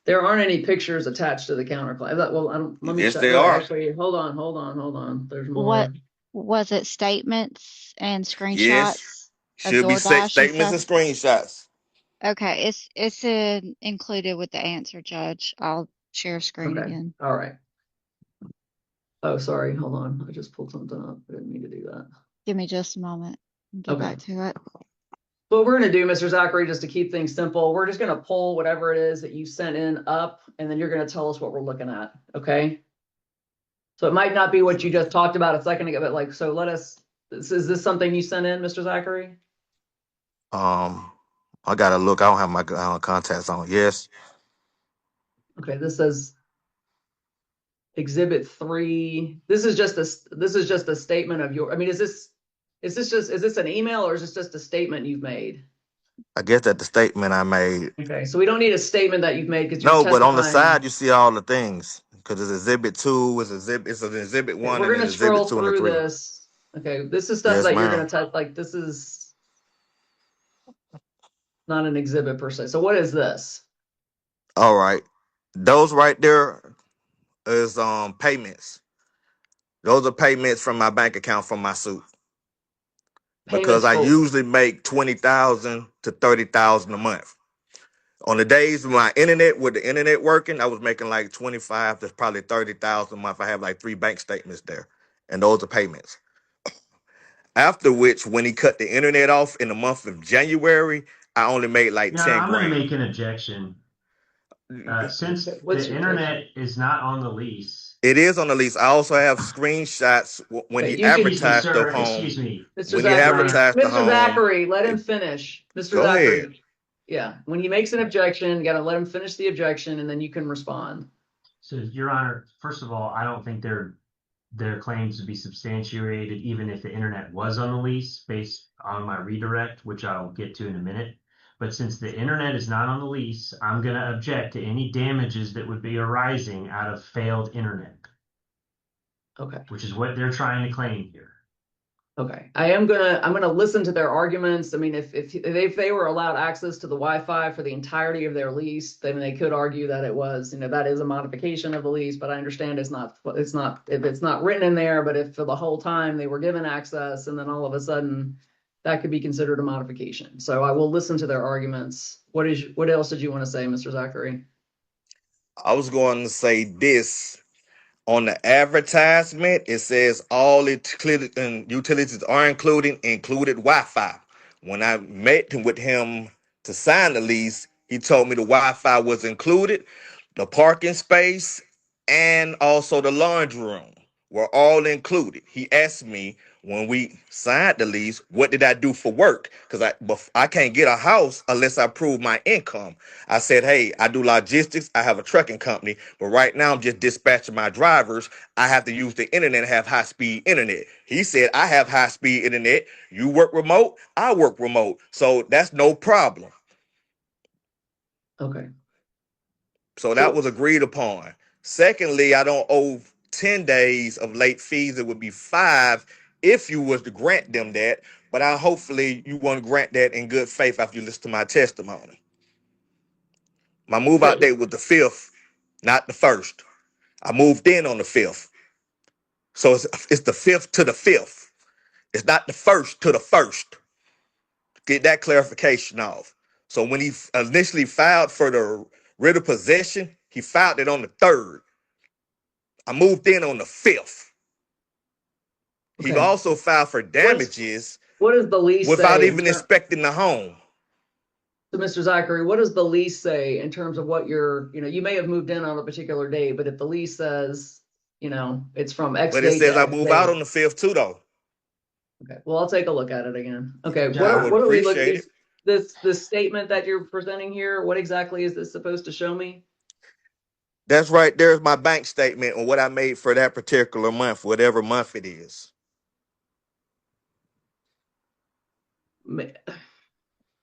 There aren't any pictures attached to the counterclaim. Well, I don't. Let me Yes, check. they are. Actually, hold on. There's more. What was it? Statements and screenshots? Yes. Should be statements and screenshots. Okay, it's included with the answer, Judge. I'll share screen again. All right. Oh, sorry. Hold on. I just pulled something up. I didn't mean to do that. Give me just a moment. Get back to it. What we're going to do, Mr. Zachary, just to keep things simple, we're just going to pull whatever it is that you sent in up, and then you're going to tell us what we're looking at. Okay. So it might not be what you just talked about a second ago, but so is this something you sent in, Mr. Zachary? I got to look. I don't have my contacts on. Yes. Okay. This says Exhibit 3. This is just a statement of your, is this an email or is this just a statement you've made? I guess that's the statement I made. Okay, so we don't need a statement that you've made because but on the side you see all the things because it's Exhibit 2, it's an Exhibit 1, we're and gonna Exhibit 2 scroll and through 3. this. Okay, this is stuff that you're gonna touch. This is not an exhibit per se. So what is this? All right, those right there is payments. Those are payments from my bank account from my suit. Because I usually make $20,000 to $30,000 a month. On the days with the internet working, I was making like 25 to probably 30,000 a month. I have like 3 bank statements there, and those are payments. After which, when he cut the internet off in the month of January, I only made like 10 I'm grand. going to make an objection. Since the internet is not on the lease. It is on the lease. I also have screenshots when he advertised the home. Excuse me. Mr. Zachary, let him finish. Mr. Zachary. Ahead. Yeah, when he makes an objection, you got to let him finish the objection, and then you can respond. So, Your Honor, first of all, I don't think their claims to be substantiated, even if the internet was on the lease, based on my redirect, which I'll get to in a minute. But since the internet is not on the lease, I'm going to object to any damages that would be arising out of failed internet, Okay. which is what they're trying to claim here. Okay, I'm gonna listen to their arguments. I mean, if they were allowed access to the Wi-Fi for the entirety of their lease, then they could argue that it was, that is a modification of the lease. But I understand it's not if it's not written in there, but if for the whole time they were given access and then all of a sudden that could be considered a modification. So I will listen to their arguments. What else did you want to say, Mr. Zachary? I was going to say this. On the advertisement, it says all utilities are included Wi-Fi. When I met with him to sign the lease, he told me the Wi-Fi was included, the parking space, and also the laundry room were all included. He asked me when we signed the lease, what did I do for work? Because I can't get a house unless I prove my income. I said, hey, I do logistics. I have a trucking company, but right now I'm just dispatching my drivers. I have to use the internet and have high-speed internet. He said, I have high-speed internet. You work remote, I work remote. So that's no problem. Okay. So that was agreed upon. Secondly, I don't owe 10 days of late fees. It would be 5 if you was to grant them that. But hopefully you want to grant that in good faith after you listen to my testimony. My move out date was the 5th, not the 1st. I moved in on the 5th. So it's the 5th to the 5th. It's not the 1st to the 1st. Get that clarification off. So when he initially filed for the writ of possession, he filed it on the 3rd. I moved in on the 5th. He Okay. also filed for damages What does the lease without say even inspecting the home. So, Mr. Zachary, what does the lease say in terms of what you may have moved in on a particular day, but if the lease says, it's from X But it date says to I X move out date. on the 5th too, though. Okay, well, I'll take a look at it again. Okay, Yeah, what are we looking appreciate at? This statement that you're presenting here, what exactly is this supposed to show me? That's right. There's my bank statement on what I made for that particular month, whatever month it is.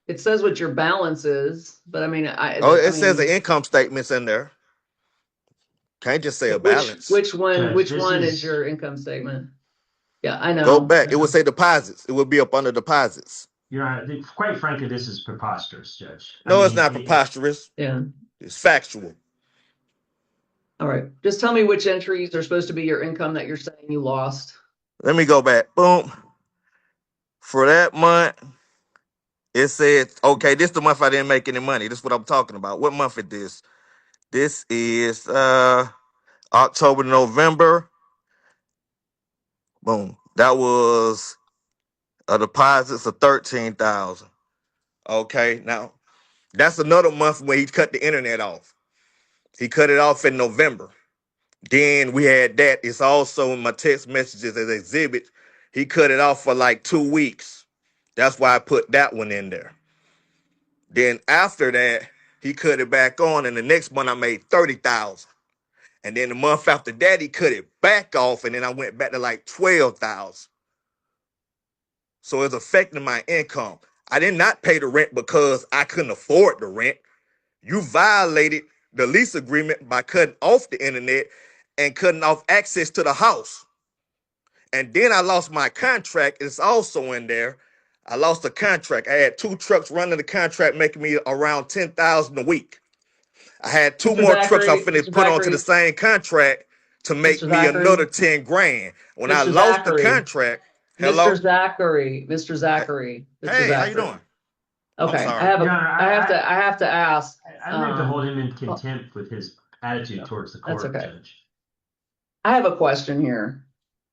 It says what your balance is, but I mean, It says the income statement's in there. Can't just say a balance. Which one Judge, is your income statement? Yeah, I know. Go back. It would say deposits. It would be up under deposits. Your Honor, quite frankly, this is preposterous, Judge. No, it's not preposterous. Yeah. It's factual. All right. Just tell me which entries are supposed to be your income that you're saying you lost. Let me go back. Boom. For that month, it said, okay, this is the month I didn't make any money. This is what I'm talking about. What month is this? This is October, November. Boom. That was a deposits of $13,000. Okay, now that's another month where he cut the internet off. He cut it off in November. Then we had that. It's also in my text messages as exhibit. He cut it off for like 2 weeks. That's why I put that one in there. Then after that, he cut it back on, and the next month I made $30,000. And then the month after that, he cut it back off, and then I went back to like $12,000. So it's affecting my income. I did not pay the rent because I couldn't afford the rent. You violated the lease agreement by cutting off the internet and cutting off access to the house. And then I lost my contract. It's also in there. I lost the contract. I had 2 trucks running the contract, making me around $10,000 a week. I had 2 more trucks I finished put onto the same contract to make me another 10 grand. When I lost the contract, hello? Mr. Zachary. Hey, how you doing? Okay, sorry. I have to ask. I meant to hold him in contempt with his attitude towards the court, okay. Judge. I have a question here.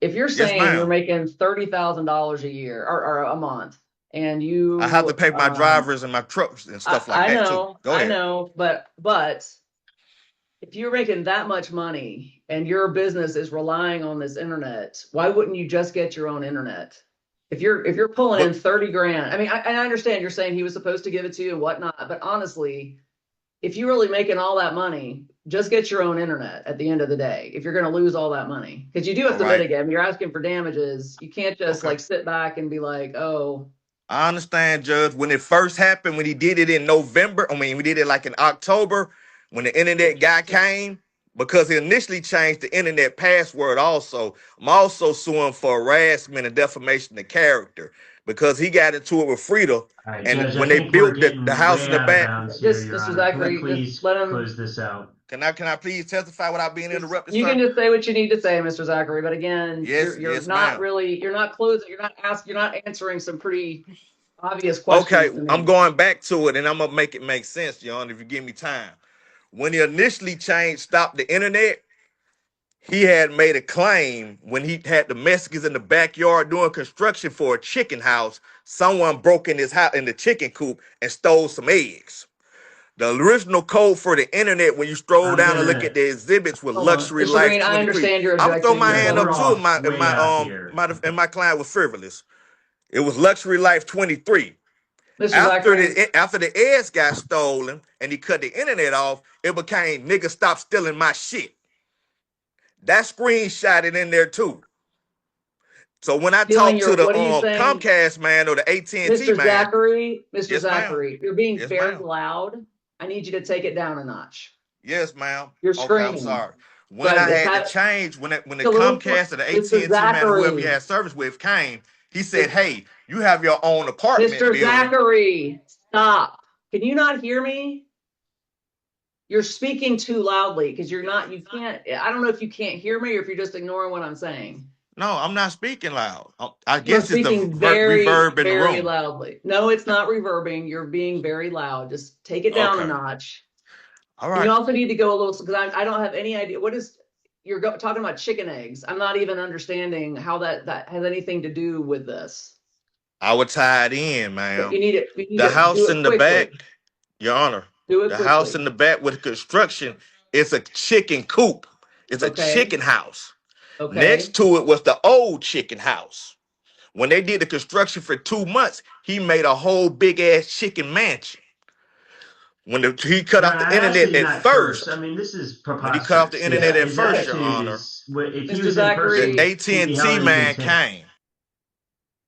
If you're saying ma'am. you're making $30,000 a year or a month, and I have to pay my drivers and my trucks and stuff like that too. Go ahead. I know, but if you're making that much money and your business is relying on this internet, why wouldn't you just get your own internet? If you're pulling in 30 grand, I mean, I understand you're saying he was supposed to give it to you and whatnot, but honestly, if you're really making all that money, just get your own internet at the end of the day. If you're going to lose all that money, because you do have to mitigate. I mean, you're asking for damages. You can't just like sit back and be like, oh, I understand, Judge. When it first happened, when he did it in November, we did it like in October, when the internet guy came, because he initially changed the internet password also. I'm also suing for harassment and defamation of character because he got into it with Frida. All right, And Judge, I when they think we're built the getting house in way the out of back, bounds here, Just, Your Mr. Honor. Can we Zachary, just please let him. close this out? can I please testify without being interrupted, You sir? can just say what you need to say, Mr. Zachary, but again, Yes, you're yes, not ma'am. really, you're not closing, you're not answering some pretty obvious questions Okay, to I'm me. going back to it and I'm gonna make it make sense, John, if you give me time. When he initially stopped the internet, he had made a claim when he had the Mexicans in the backyard doing construction for a chicken house. Someone broke in his house in the chicken coop and stole some eggs. The original code for the internet, when you scroll I'm down and look gonna at the exhibits with Hold on, Luxury Mr. Life Green, I 23. understand your I'm gonna throw objection. my Just Judge, let hand him. up we're too off way out here. if my client was frivolous. It was Luxury Life 23. Mr. Zachary, After the eggs got stolen and he cut the internet off, it became nigga stop stealing my shit. That screenshotted in there too. So when I feeling talked to your, the what are you saying? Comcast man or the AT&T Mr. man, Zachary, Mr. yes ma'am, Zachary, you're being yes very ma'am, loud. I need you to take it down a notch. yes ma'am. You're Okay, I'm screaming. sorry. Go When I ahead, had to change, when the it's a little, Comcast or the Mr. AT&T man, whoever you Zachary, had service with came, he said, "Hey, you have your own apartment Mr. building." Zachary, stop. Can you not hear me? You're speaking too loudly because you can't, I don't know if you can't hear me or if you're just ignoring what I'm saying. No, I'm not speaking loud. I You are guess it's the speaking very, reverb in the very room. loudly. No, it's not reverbing. You're being very loud. Just take it down a Okay, notch. all And you right. also need to go a little, because I don't have any idea. What is, talking about chicken eggs. I'm not even understanding how that has anything to do with this. I would tie it in, But ma'am. you need The to do house it in the back, quickly. Your Honor, Do it the house in quickly. the back with construction is a chicken coop. It's a Okay. chicken house. Next Okay. to it was the old chicken house. When they did the construction for 2 months, he made a whole big ass chicken mansion. He cut Your off Honor, the I asked internet you at that first. I first, mean, this is when he cut off the preposterous. internet Yeah. at His first, Your attitude Honor, is, if he Mr. was in the person, Zachary, he'd be held AT&T in man contempt. came.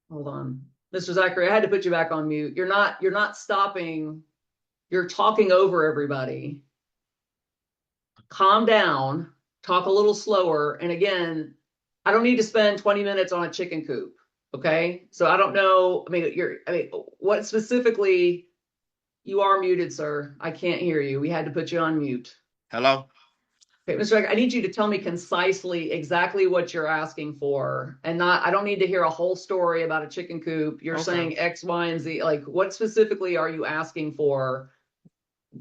hold on. Mr. Zachary, I had to put you back on mute. You're not stopping. You're talking over everybody. Calm down, talk a little slower. And again, I don't need to spend 20 minutes on a chicken coop. Okay. So I don't know. What specifically, you are muted, sir. I can't hear you. We had to put you on mute. Hello? Okay, Mr. Zachary, I need you to tell me concisely exactly what you're asking for, and not, I don't need to hear a whole story about a chicken coop. You're Okay. saying X, Y, and Z. Like, what specifically are you asking for?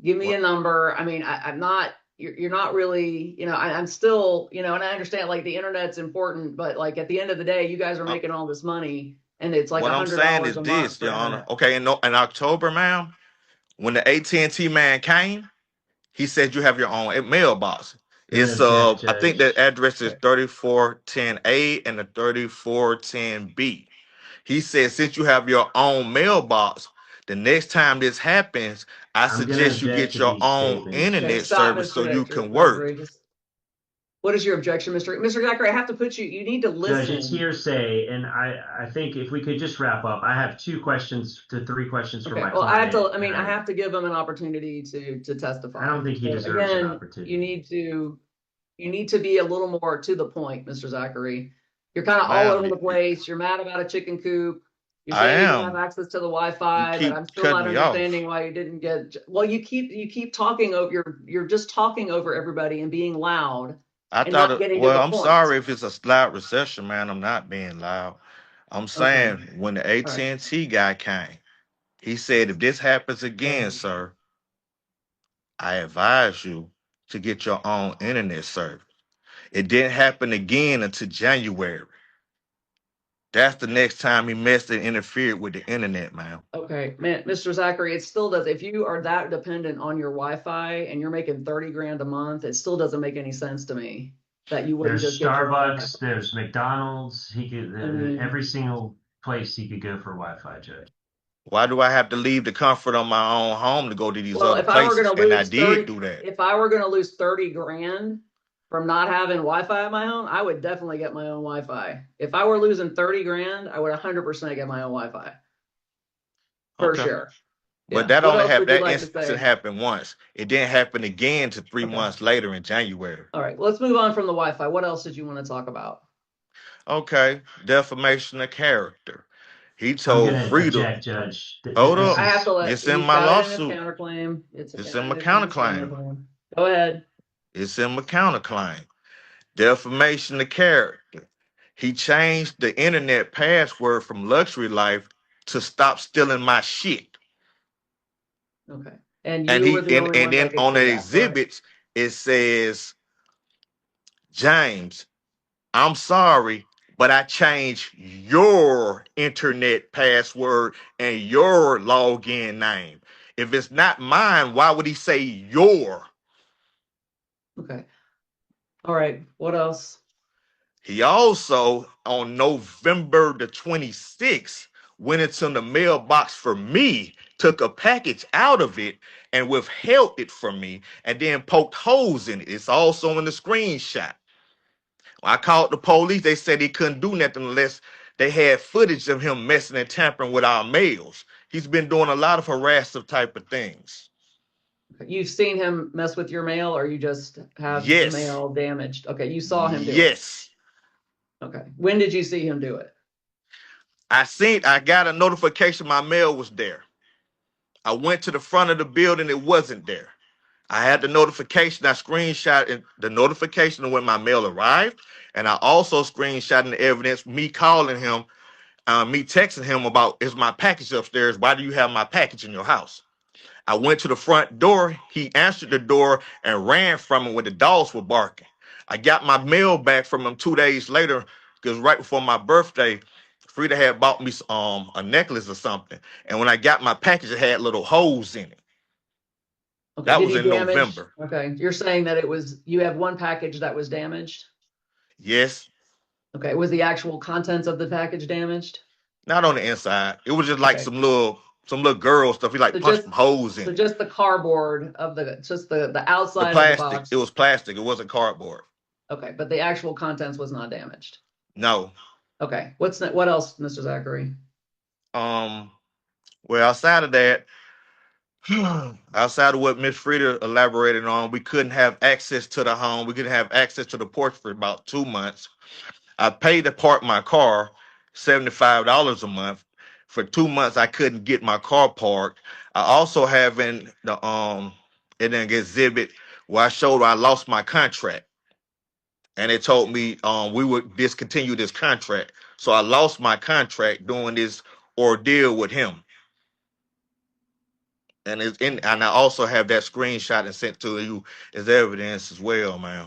Give me a number. I mean, I'm not, you're not really, I'm still, and I understand like the internet's important, but like at the end of the day, you guys are making all this money and it's like What I'm saying $100 is a month this, for Your Honor. internet. Okay, in October, ma'am, when the AT&T man came, he said you have your own mailbox. Gonna It's object, I think the Judge. address is Okay. 3410A and the 3410B. He said since you have your own mailbox, the next time this happens, I I'm gonna suggest you object get to your these own statements. Okay, internet stop, service so you Mr. can work. Zachary. What is your objection, Mr. Zachary? I have to put you need to Judge, it's listen. hearsay, and I think if we could just wrap up. I have 2 questions to 3 questions for Okay, my well, I have client. to, I have to give him an opportunity to testify. I don't think he So deserves an again, opportunity. you need to be a little more to the point, Mr. Zachary. You're kind of all over Ma'am, the place. You're mad about a chicken coop. You're I saying you don't have am. access to the You Wi-Fi, but I'm keep still cutting not me off. understanding why you didn't get. Well, you keep talking over. You're just talking over everybody and being loud I and thought not getting to the well, I'm point. sorry if it's a loud recession, man. I'm not being loud. I'm Okay, saying when the all right. AT&T guy came, he said if this happens again, Okay. sir, I advise you to get your own internet service. It didn't happen again until January. That's the next time he messed and interfered with the internet, man. Okay, man, Mr. Zachary, it still does. If you are that dependent on your Wi-Fi and you're making 30 grand a month, it still doesn't make any sense to me that you wouldn't There's just get your own Starbucks, there's McDonald's. He could Wi-Fi. every single place he could go for Wi-Fi, Judge. Why do I have to leave the comfort of my own home to go to these Well, other if I were places? gonna And I lose did 30, do that. if I were gonna lose 30 grand from not having Wi-Fi at my home, I would definitely get my own Wi-Fi. If I were losing 30 grand, I would 100% get my own Wi-Fi. for Okay. sure. But Yeah. that What only else would you that like to incident say? happened once. It didn't happen again to 3 Okay. months later in January. All right, let's move on from the Wi-Fi. What else did you want to talk about? Okay, defamation of character. He I'm told gonna Prita, object, Judge. hold This up, I have is to it's let, in he's my got it in his lawsuit. counterclaim. It's in my It's in his counterclaim. counterclaim. Go ahead. It's in my counterclaim. Defamation of character. He changed the internet password from Luxury Life to stop stealing my shit. Okay. And And you were the only and one then that could on see the that, correct? exhibits, it says, James, I'm sorry, but I changed your internet password and your login name. If it's not mine, why would he say your? Okay. All right. What else? He also, on November the 26th, went into the mailbox for me, took a package out of it, and withheld it from me, and then poked holes in it. It's also in the screenshot. When I called the police, they said he couldn't do nothing unless they had footage of him messing and tampering with our mails. He's been doing a lot of harassive type of things. You've seen him mess with your mail, or you just have the Yes. mail damaged? Okay, you saw him do it. Yes. Okay. When did you see him do it? I got a notification my mail was there. I went to the front of the building, it wasn't there. I had the notification, I screenshot the notification of when my mail arrived, and I also screenshot the evidence, me calling him, me texting him about, is my package upstairs? Why do you have my package in your house? I went to the front door. He answered the door and ran from it when the dogs were barking. I got my mail back from him 2 days later because right before my birthday, Frida had bought me a necklace or something. And when I got my package, it had little holes in it. Okay. That Did was he in damage? November. Okay. You're saying that you have one package that was damaged? Yes. Okay. Was the actual contents of the package damaged? Not on the inside. It was just like Okay. some little girl stuff. He like So punched just some holes in so it. just the cardboard of the The outside of the plastic. box. It was plastic. It wasn't cardboard. Okay, but the actual contents was not damaged. No. Okay. What else, Mr. Zachary? Well, outside of that, outside of what Miss Frida elaborated on, we couldn't have access to the home. We couldn't have access to the porch for about 2 months. I paid to park my car $75 a month. For 2 months, I couldn't get my car parked. I also have in an exhibit where I showed I lost my contract. And it told me we would discontinue this contract. So I lost my contract doing this ordeal with him. And and I also have that screenshot and sent to you as evidence as well, man.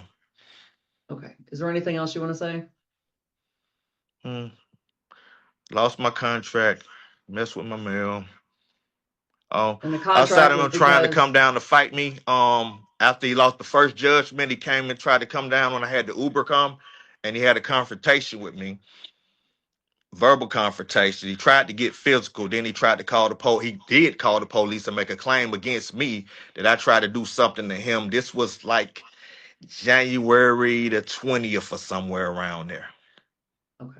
Okay. Is there anything else you want to say? Lost my contract, messed with my mail. And the Outside contract of was him trying to come because down to fight me, after he lost the first judgment, he came and tried to come down when I had the Uber come, and he had a confrontation with me, verbal confrontation. He tried to get physical. Then he tried to call the police. He did call the police and make a claim against me that I tried to do something to him. This was like January the 20th or somewhere around there. okay.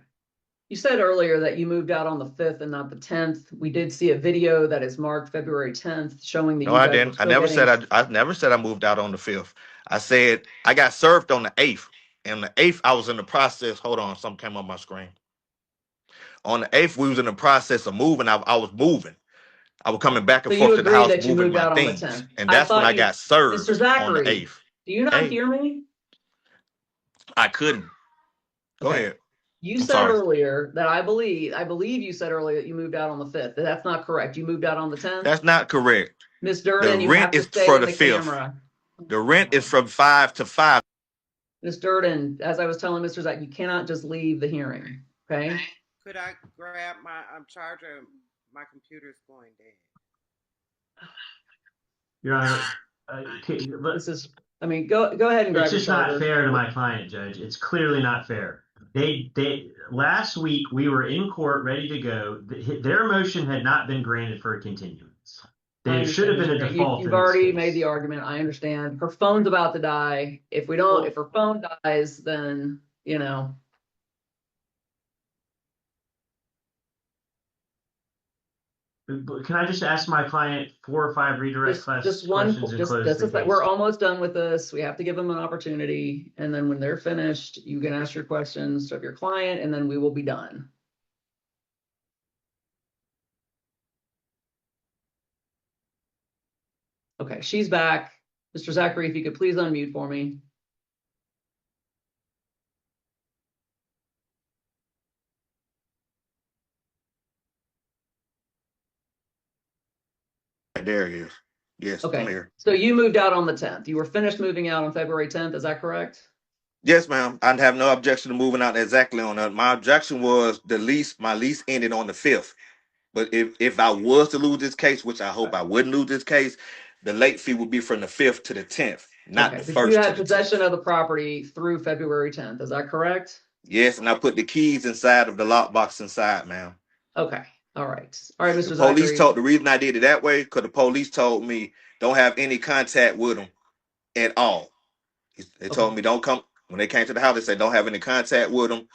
You said earlier that you moved out on the 5th and not the 10th. We did see a video that is marked February 10th showing that No, you I guys were didn't. I still never getting. said I never said I moved out on the 5th. I said I got served on the 8th. And the 8th, I was in the process. Hold on, something came on my screen. On the 8th, we was in the process of moving. I was moving. I was coming back So and you forth to the agree house that you moving moved my out on the things. 10th. And I that's when thought I you, got Mr. served on the Zachary, 8th. do you not Hey, hear me? I couldn't. Go Okay. ahead. You I'm said sorry. earlier that I believe you said earlier that you moved out on the 5th. That's not correct. You moved out on the 10th. That's not correct. Miss The Durden, you rent have to is stay for in the the 5th. camera. The rent is from 5 to 5. Miss Durden, as I was telling Mr. Zach, you cannot just leave the hearing. Okay. Could I grab my charger? My computer's going dead. Your Honor. This is, I mean, go ahead and grab It's your just not charger. fair to my client, Judge. It's clearly not fair. They last week we were in court ready to go. Their motion had not been granted for a continuance. There should have been a default. You've already made the argument. I understand. Her phone's about to die. If her phone dies, then, you know. Can I just ask my client 4 or 5 redirect Just one, questions and just close the case? we're almost done with this. We have to give them an opportunity. And then when they're finished, you can ask your questions of your client and then we will be done. Okay, she's back. Mr. Zachary, if you could please unmute for me. There he is. Yes, I'm Okay, here. so you moved out on the 10th. You were finished moving out on February 10th. Is that correct? Yes, ma'am. I have no objection to moving out exactly on that. My objection was my lease ended on the 5th. But if I was to lose this case, which I hope I wouldn't lose this case, the late fee would be from the 5th to the 10th, not Okay, the but you 1st to had the possession 10th. of the property through February 10th. Is that correct? Yes, and I put the keys inside of the lockbox inside, ma'am. Okay, all right. All right, The Mr. police Zachary. the reason I did it that way, because the police told me don't have any contact with them at all. They told me don't come when they came to the house. They said don't have any contact with them.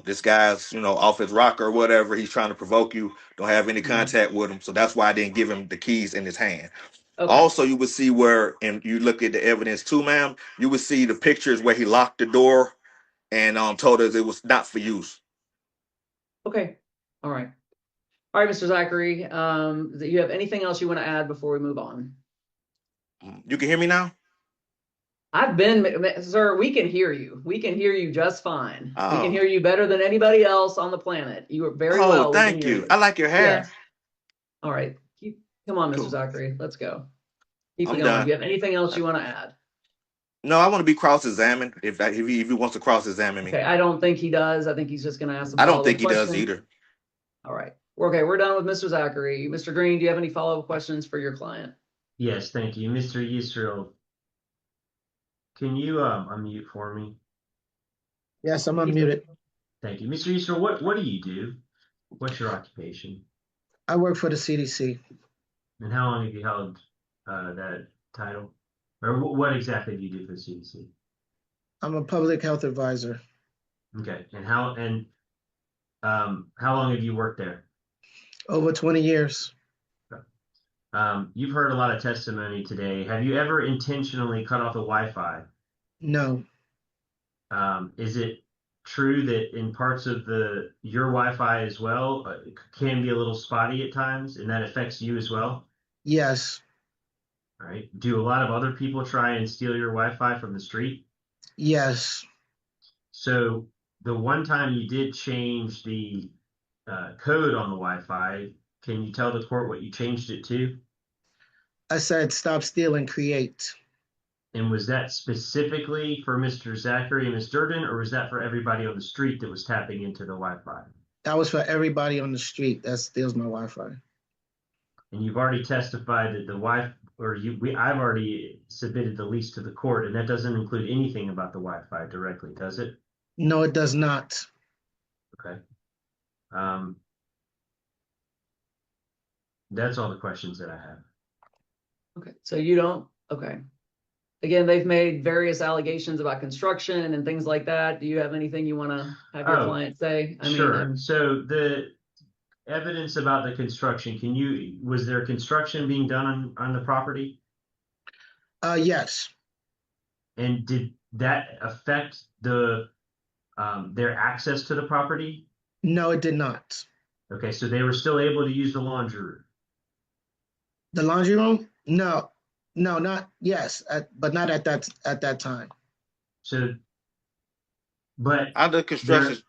This guy's off his rocker or whatever. He's trying to provoke you. Don't have any contact with him. So that's why I didn't give him the keys in his hand. Okay. Also, you would see where, and you look at the evidence too, ma'am. You would see the pictures where he locked the door and told us it was not for use. Okay. All right. All right, Mr. Zachary. Do you have anything else you want to add before we move on? You can hear me now? Sir, we can hear you. We can hear you just fine. We can Oh. hear you better than anybody else on the planet. You are very well. Thank you. I like your hair. Yes. All right. Come on, Mr. Cool. Zachary. Let's go. Keep I'm it going. done. Do you have anything else you want to add? No, I want to be cross-examined if he wants to cross-examine me. Okay, I don't think he does. I think he's just going to ask some I don't think he follow-up does questions. either. All right. Okay, we're done with Mr. Zachary. Mr. Green, do you have any follow-up questions for your client? Yes, thank you. Mr. Yisrael, can you unmute for me? Yes, I'm unmuted. Thank you. Mr. Yisrael, what do you do? What's your occupation? I work for the CDC. And how long have you held that title? Or what exactly do you do for the CDC? I'm a public health advisor. Okay. And how long have you worked there? Over 20 years. You've heard a lot of testimony today. Have you ever intentionally cut off the Wi-Fi? No. Is it true that in parts of your Wi-Fi as well can be a little spotty at times, and that affects you as well? Yes. All right. Do a lot of other people try and steal your Wi-Fi from the street? Yes. So the one time you did change the code on the Wi-Fi, can you tell the court what you changed it to? I said stop stealing, create. And was that specifically for Mr. Zachary and Ms. Durden, or was that for everybody on the street that was tapping into the Wi-Fi? That was for everybody on the street that steals my Wi-Fi. And you've already testified that the Wi-Fi, I've already submitted the lease to the court, and that doesn't include anything about the Wi-Fi directly, does it? No, it does not. Okay. That's all the questions that I have. Okay, so you don't, okay. Again, they've made various allegations about construction and things like that. Do you have anything you want to have your client say? Sure. So the evidence about the construction, was there construction being done on the property? Yes. And did that affect their access to the property? No, it did not. Okay, so they were still able to use the laundry room. The laundry room? No, not yes, but not at that time. So, but Under construction,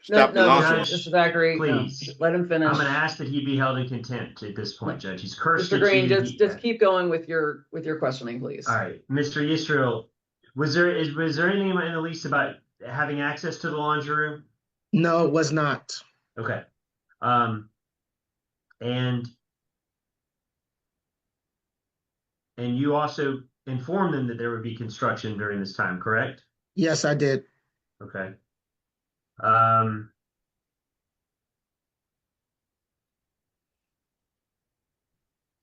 No, stop the laundry. Mr. Zachary, please, let him finish. I'm going to ask that he be held in contempt at this point, Judge. He's cursed. Mr. Green, just keep going with your questioning, please. All right, Mr. Yisrael, was there anything in the lease about having access to the laundry room? No, it was not. Okay. And you also informed them that there would be construction during this time, correct? Yes, I did. Okay.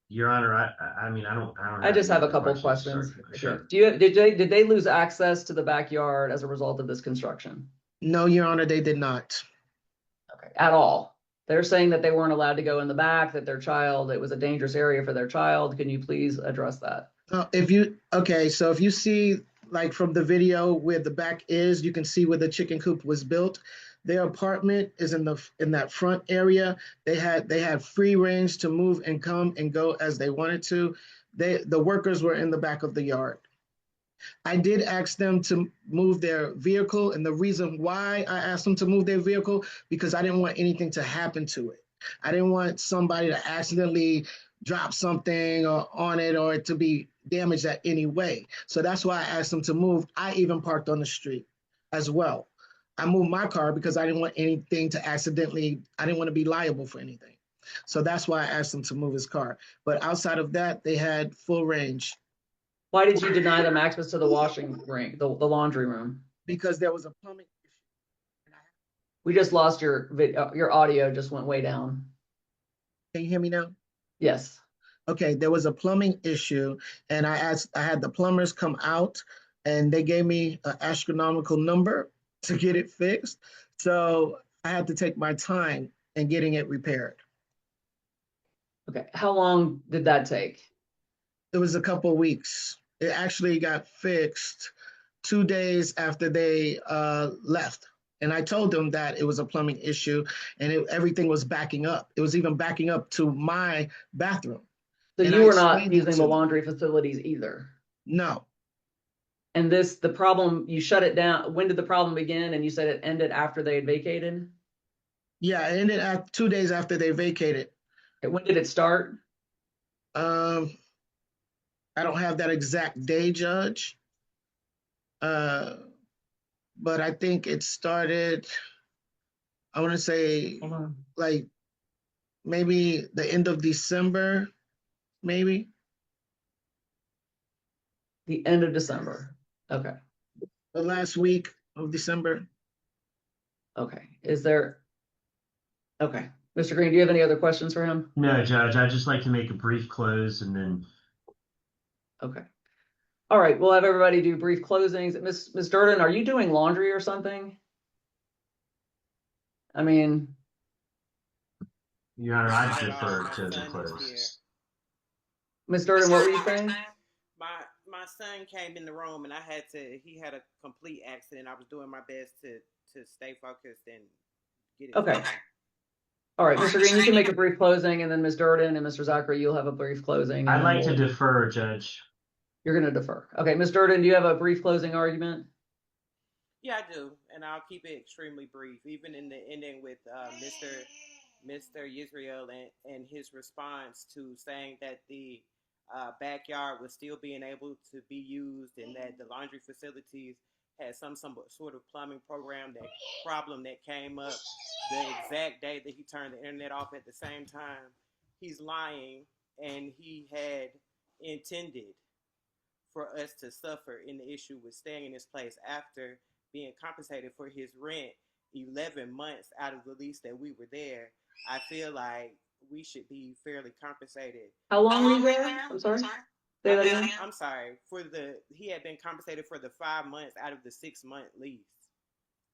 Your Honor, I don't. I just have a couple of questions. Sure. Did they lose access to the backyard as a result of this construction? No, Your Honor, they did not. Okay, at all? They're saying that they weren't allowed to go in the back, that their child, it was a dangerous area for their child. Can you please address that? So if you see like from the video where the back is, you can see where the chicken coop was built. Their apartment is in that front area. They had free range to move and come and go as they wanted to. The workers were in the back of the yard. I did ask them to move their vehicle, and the reason why I asked them to move their vehicle, because I didn't want anything to happen to it. I didn't want somebody to accidentally drop something on it or it to be damaged at any way. So that's why I asked them to move. I even parked on the street as well. I moved my car because I didn't want anything to I didn't want to be liable for anything. So that's why I asked him to move his car. But outside of that, they had full range. Why did you deny them access to the washing ring, the laundry room? Because there was a plumbing issue. We just lost your video. Your audio just went way down. Can you hear me now? Yes. Okay, there was a plumbing issue, and I had the plumbers come out, and they gave me an astronomical number to get it fixed. So I had to take my time in getting it repaired. Okay. How long did that take? It was a couple of weeks. It actually got fixed 2 days after they left. And I told them that it was a plumbing issue and everything was backing up. It was even backing up to my bathroom. So And you I were not explained it using to the them. laundry facilities either. No. And the problem, you shut it down. When did the problem begin? And you said it ended after they had vacated? Yeah, it ended 2 days after they vacated. Okay, when did it start? I don't have that exact day, Judge. But I think it started, I want to say, Hold on. like maybe the end of December, maybe. The end of December. Okay. The last week of December. Okay. Okay. Mr. Green, do you have any other questions for him? No, Judge, I'd just like to make a brief close and then. Okay. All right. We'll have everybody do brief closings. Ms. Durden, are you doing laundry or something? I mean, Your Honor, I Not at all. defer My to the son is close. here. Ms. Durden, what were you saying? My son came in the room and he had a complete accident. I was doing my best to stay focused and get it. Okay. All right, Mr. Green, you can make a brief closing, and then Ms. Durden and Mr. Zachary, you'll have a brief closing. I'd like to defer, Judge. You're going to defer. Okay, Ms. Durden, do you have a brief closing argument? Yeah, I do, and I'll keep it extremely brief. Even in the ending with Mr. Israel and his response to saying that the backyard was still being able to be used, and that the laundry facilities had some sort of plumbing problem that came up the exact day that he turned the internet off at the same time. He's lying, and he had intended for us to suffer in the issue with staying in this place after being compensated for his rent 11 months out of the lease that we were there. I feel like we should be fairly compensated. How long were you there? I'm sorry. Say that again. I'm sorry. He had been compensated for the 5 months out of the 6-month lease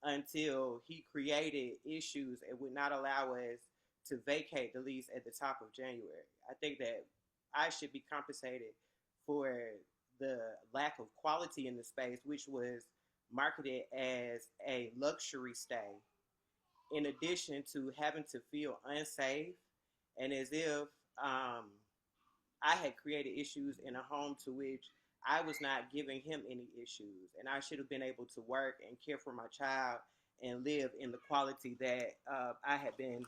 until he created issues and would not allow us to vacate the lease at the top of January. I think that I should be compensated for the lack of quality in the space, which was marketed as a luxury stay, in addition to having to feel unsafe and as if I had created issues in a home to which I was not giving him any issues, and I should have been able to work and care for my child and live in the quality that I had been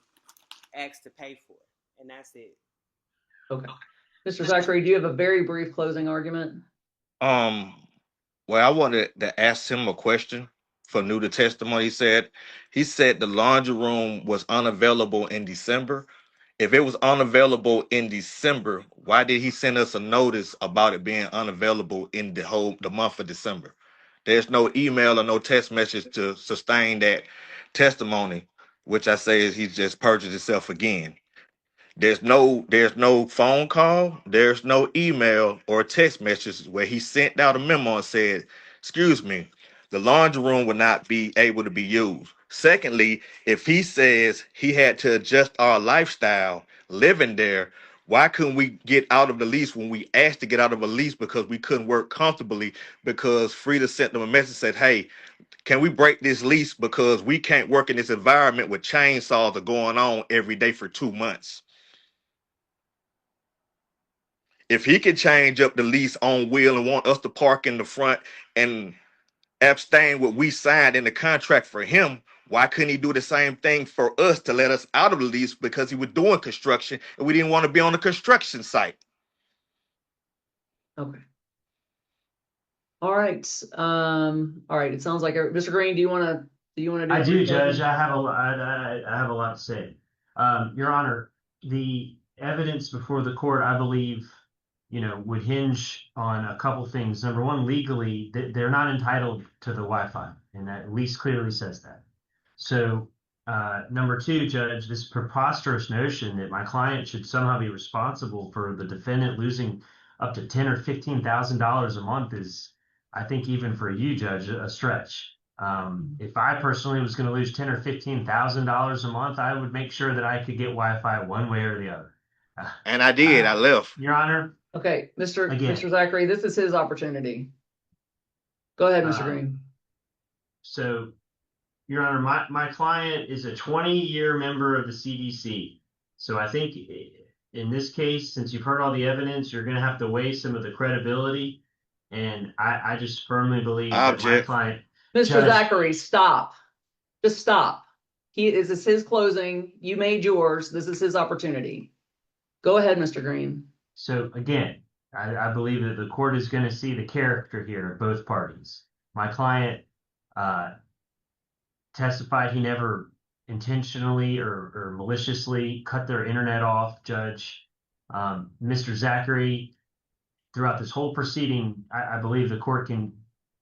asked to pay for, and that's it. Okay. Mr. Zachary, do you have a very brief closing argument? Well, I wanted to ask him a question for new to testimony. He said the laundry room was unavailable in December. If it was unavailable in December, why did he send us a notice about it being unavailable in the month of December? There's no email or no text message to sustain that testimony, which I say is he's just perjured himself again. There's no phone call, there's no email or text message where he sent out a memo and said, "Excuse me, the laundry room will not be able to be used." Secondly, if he says he had to adjust our lifestyle living there, why couldn't we get out of the lease when we asked to get out of a lease because we couldn't work comfortably? Because Frida sent them a message said, hey, can we break this lease because we can't work in this environment with chainsaws are going on every day for 2 months? If he could change up the lease on will and want us to park in the front and abstain what we signed in the contract for him, why couldn't he do the same thing for us to let us out of the lease because he was doing construction and we didn't want to be on the construction site? Okay. All right. All right. It sounds like Mr. Green, do you want to do I a do, brief Judge. closing? I have a lot. I have a lot to say. Your Honor, the evidence before the court, I believe, would hinge on a couple things. Number one, legally, they're not entitled to the Wi-Fi, and that lease clearly says that. So, number two, Judge, this preposterous notion that my client should somehow be responsible for the defendant losing up to $10,000 or $15,000 a month is, I think, even for you, Judge, a stretch. If I personally was going to lose $10,000 or $15,000 a month, I would make sure that I could get Wi-Fi one way or the other. And I did. I left. Your Honor. Okay, Again. Mr. Zachary, this is his opportunity. Go ahead, Mr. Um, Green. So, Your Honor, my client is a 20-year member of the CDC. So I think in this case, since you've heard all the evidence, you're going to have to weigh some of the credibility. And I just firmly believe that my client. Mr. Judge, Zachary, stop. Just stop. This is his closing. You made yours. This is his opportunity. Go ahead, Mr. Green. So again, I believe that the court is going to see the character here of both parties. My client testified he never intentionally or maliciously cut their internet off, Judge. Mr. Zachary, throughout this whole proceeding, I believe the court can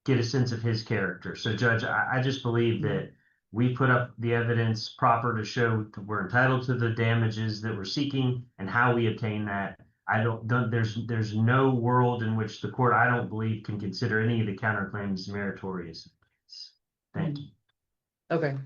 get a sense of his character. So, Judge, I just believe that we put up the evidence proper to show that we're entitled to the damages that we're seeking and how we obtain that. There's no world in which the court, I don't believe, can consider any of the counterclaims meritorious. Thank you. Okay.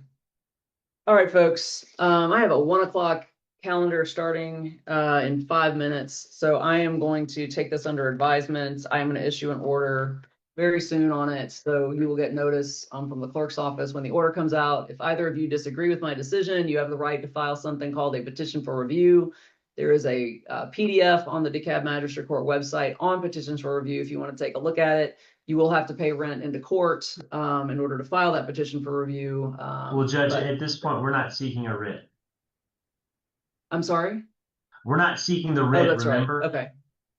All right, folks. I have a 1 o'clock calendar starting in 5 minutes. So I am going to take this under advisement. I am going to issue an order very soon on it. So you will get notice from the clerk's office when the order comes out. If either of you disagree with my decision, you have the right to file something called a petition for review. There is a PDF on the DeKalb Magistrate Court website on petitions for review if you want to take a look at it. You will have to pay rent into court in order to file that petition for review. Well, Judge, at this point, we're not seeking a writ. I'm sorry? We're not seeking the writ, that's remember? Right. Okay.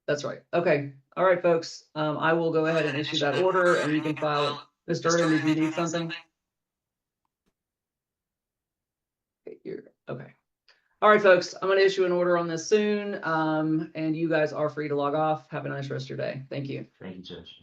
That's right. Okay. All right, folks. I will go ahead and issue that order and you can file it. Ms. Durden, did you need something? Okay. All right, folks. I'm going to issue an order on this soon. And you guys are free to log off. Have a nice rest of your day. Thank you. Thank you, Judge.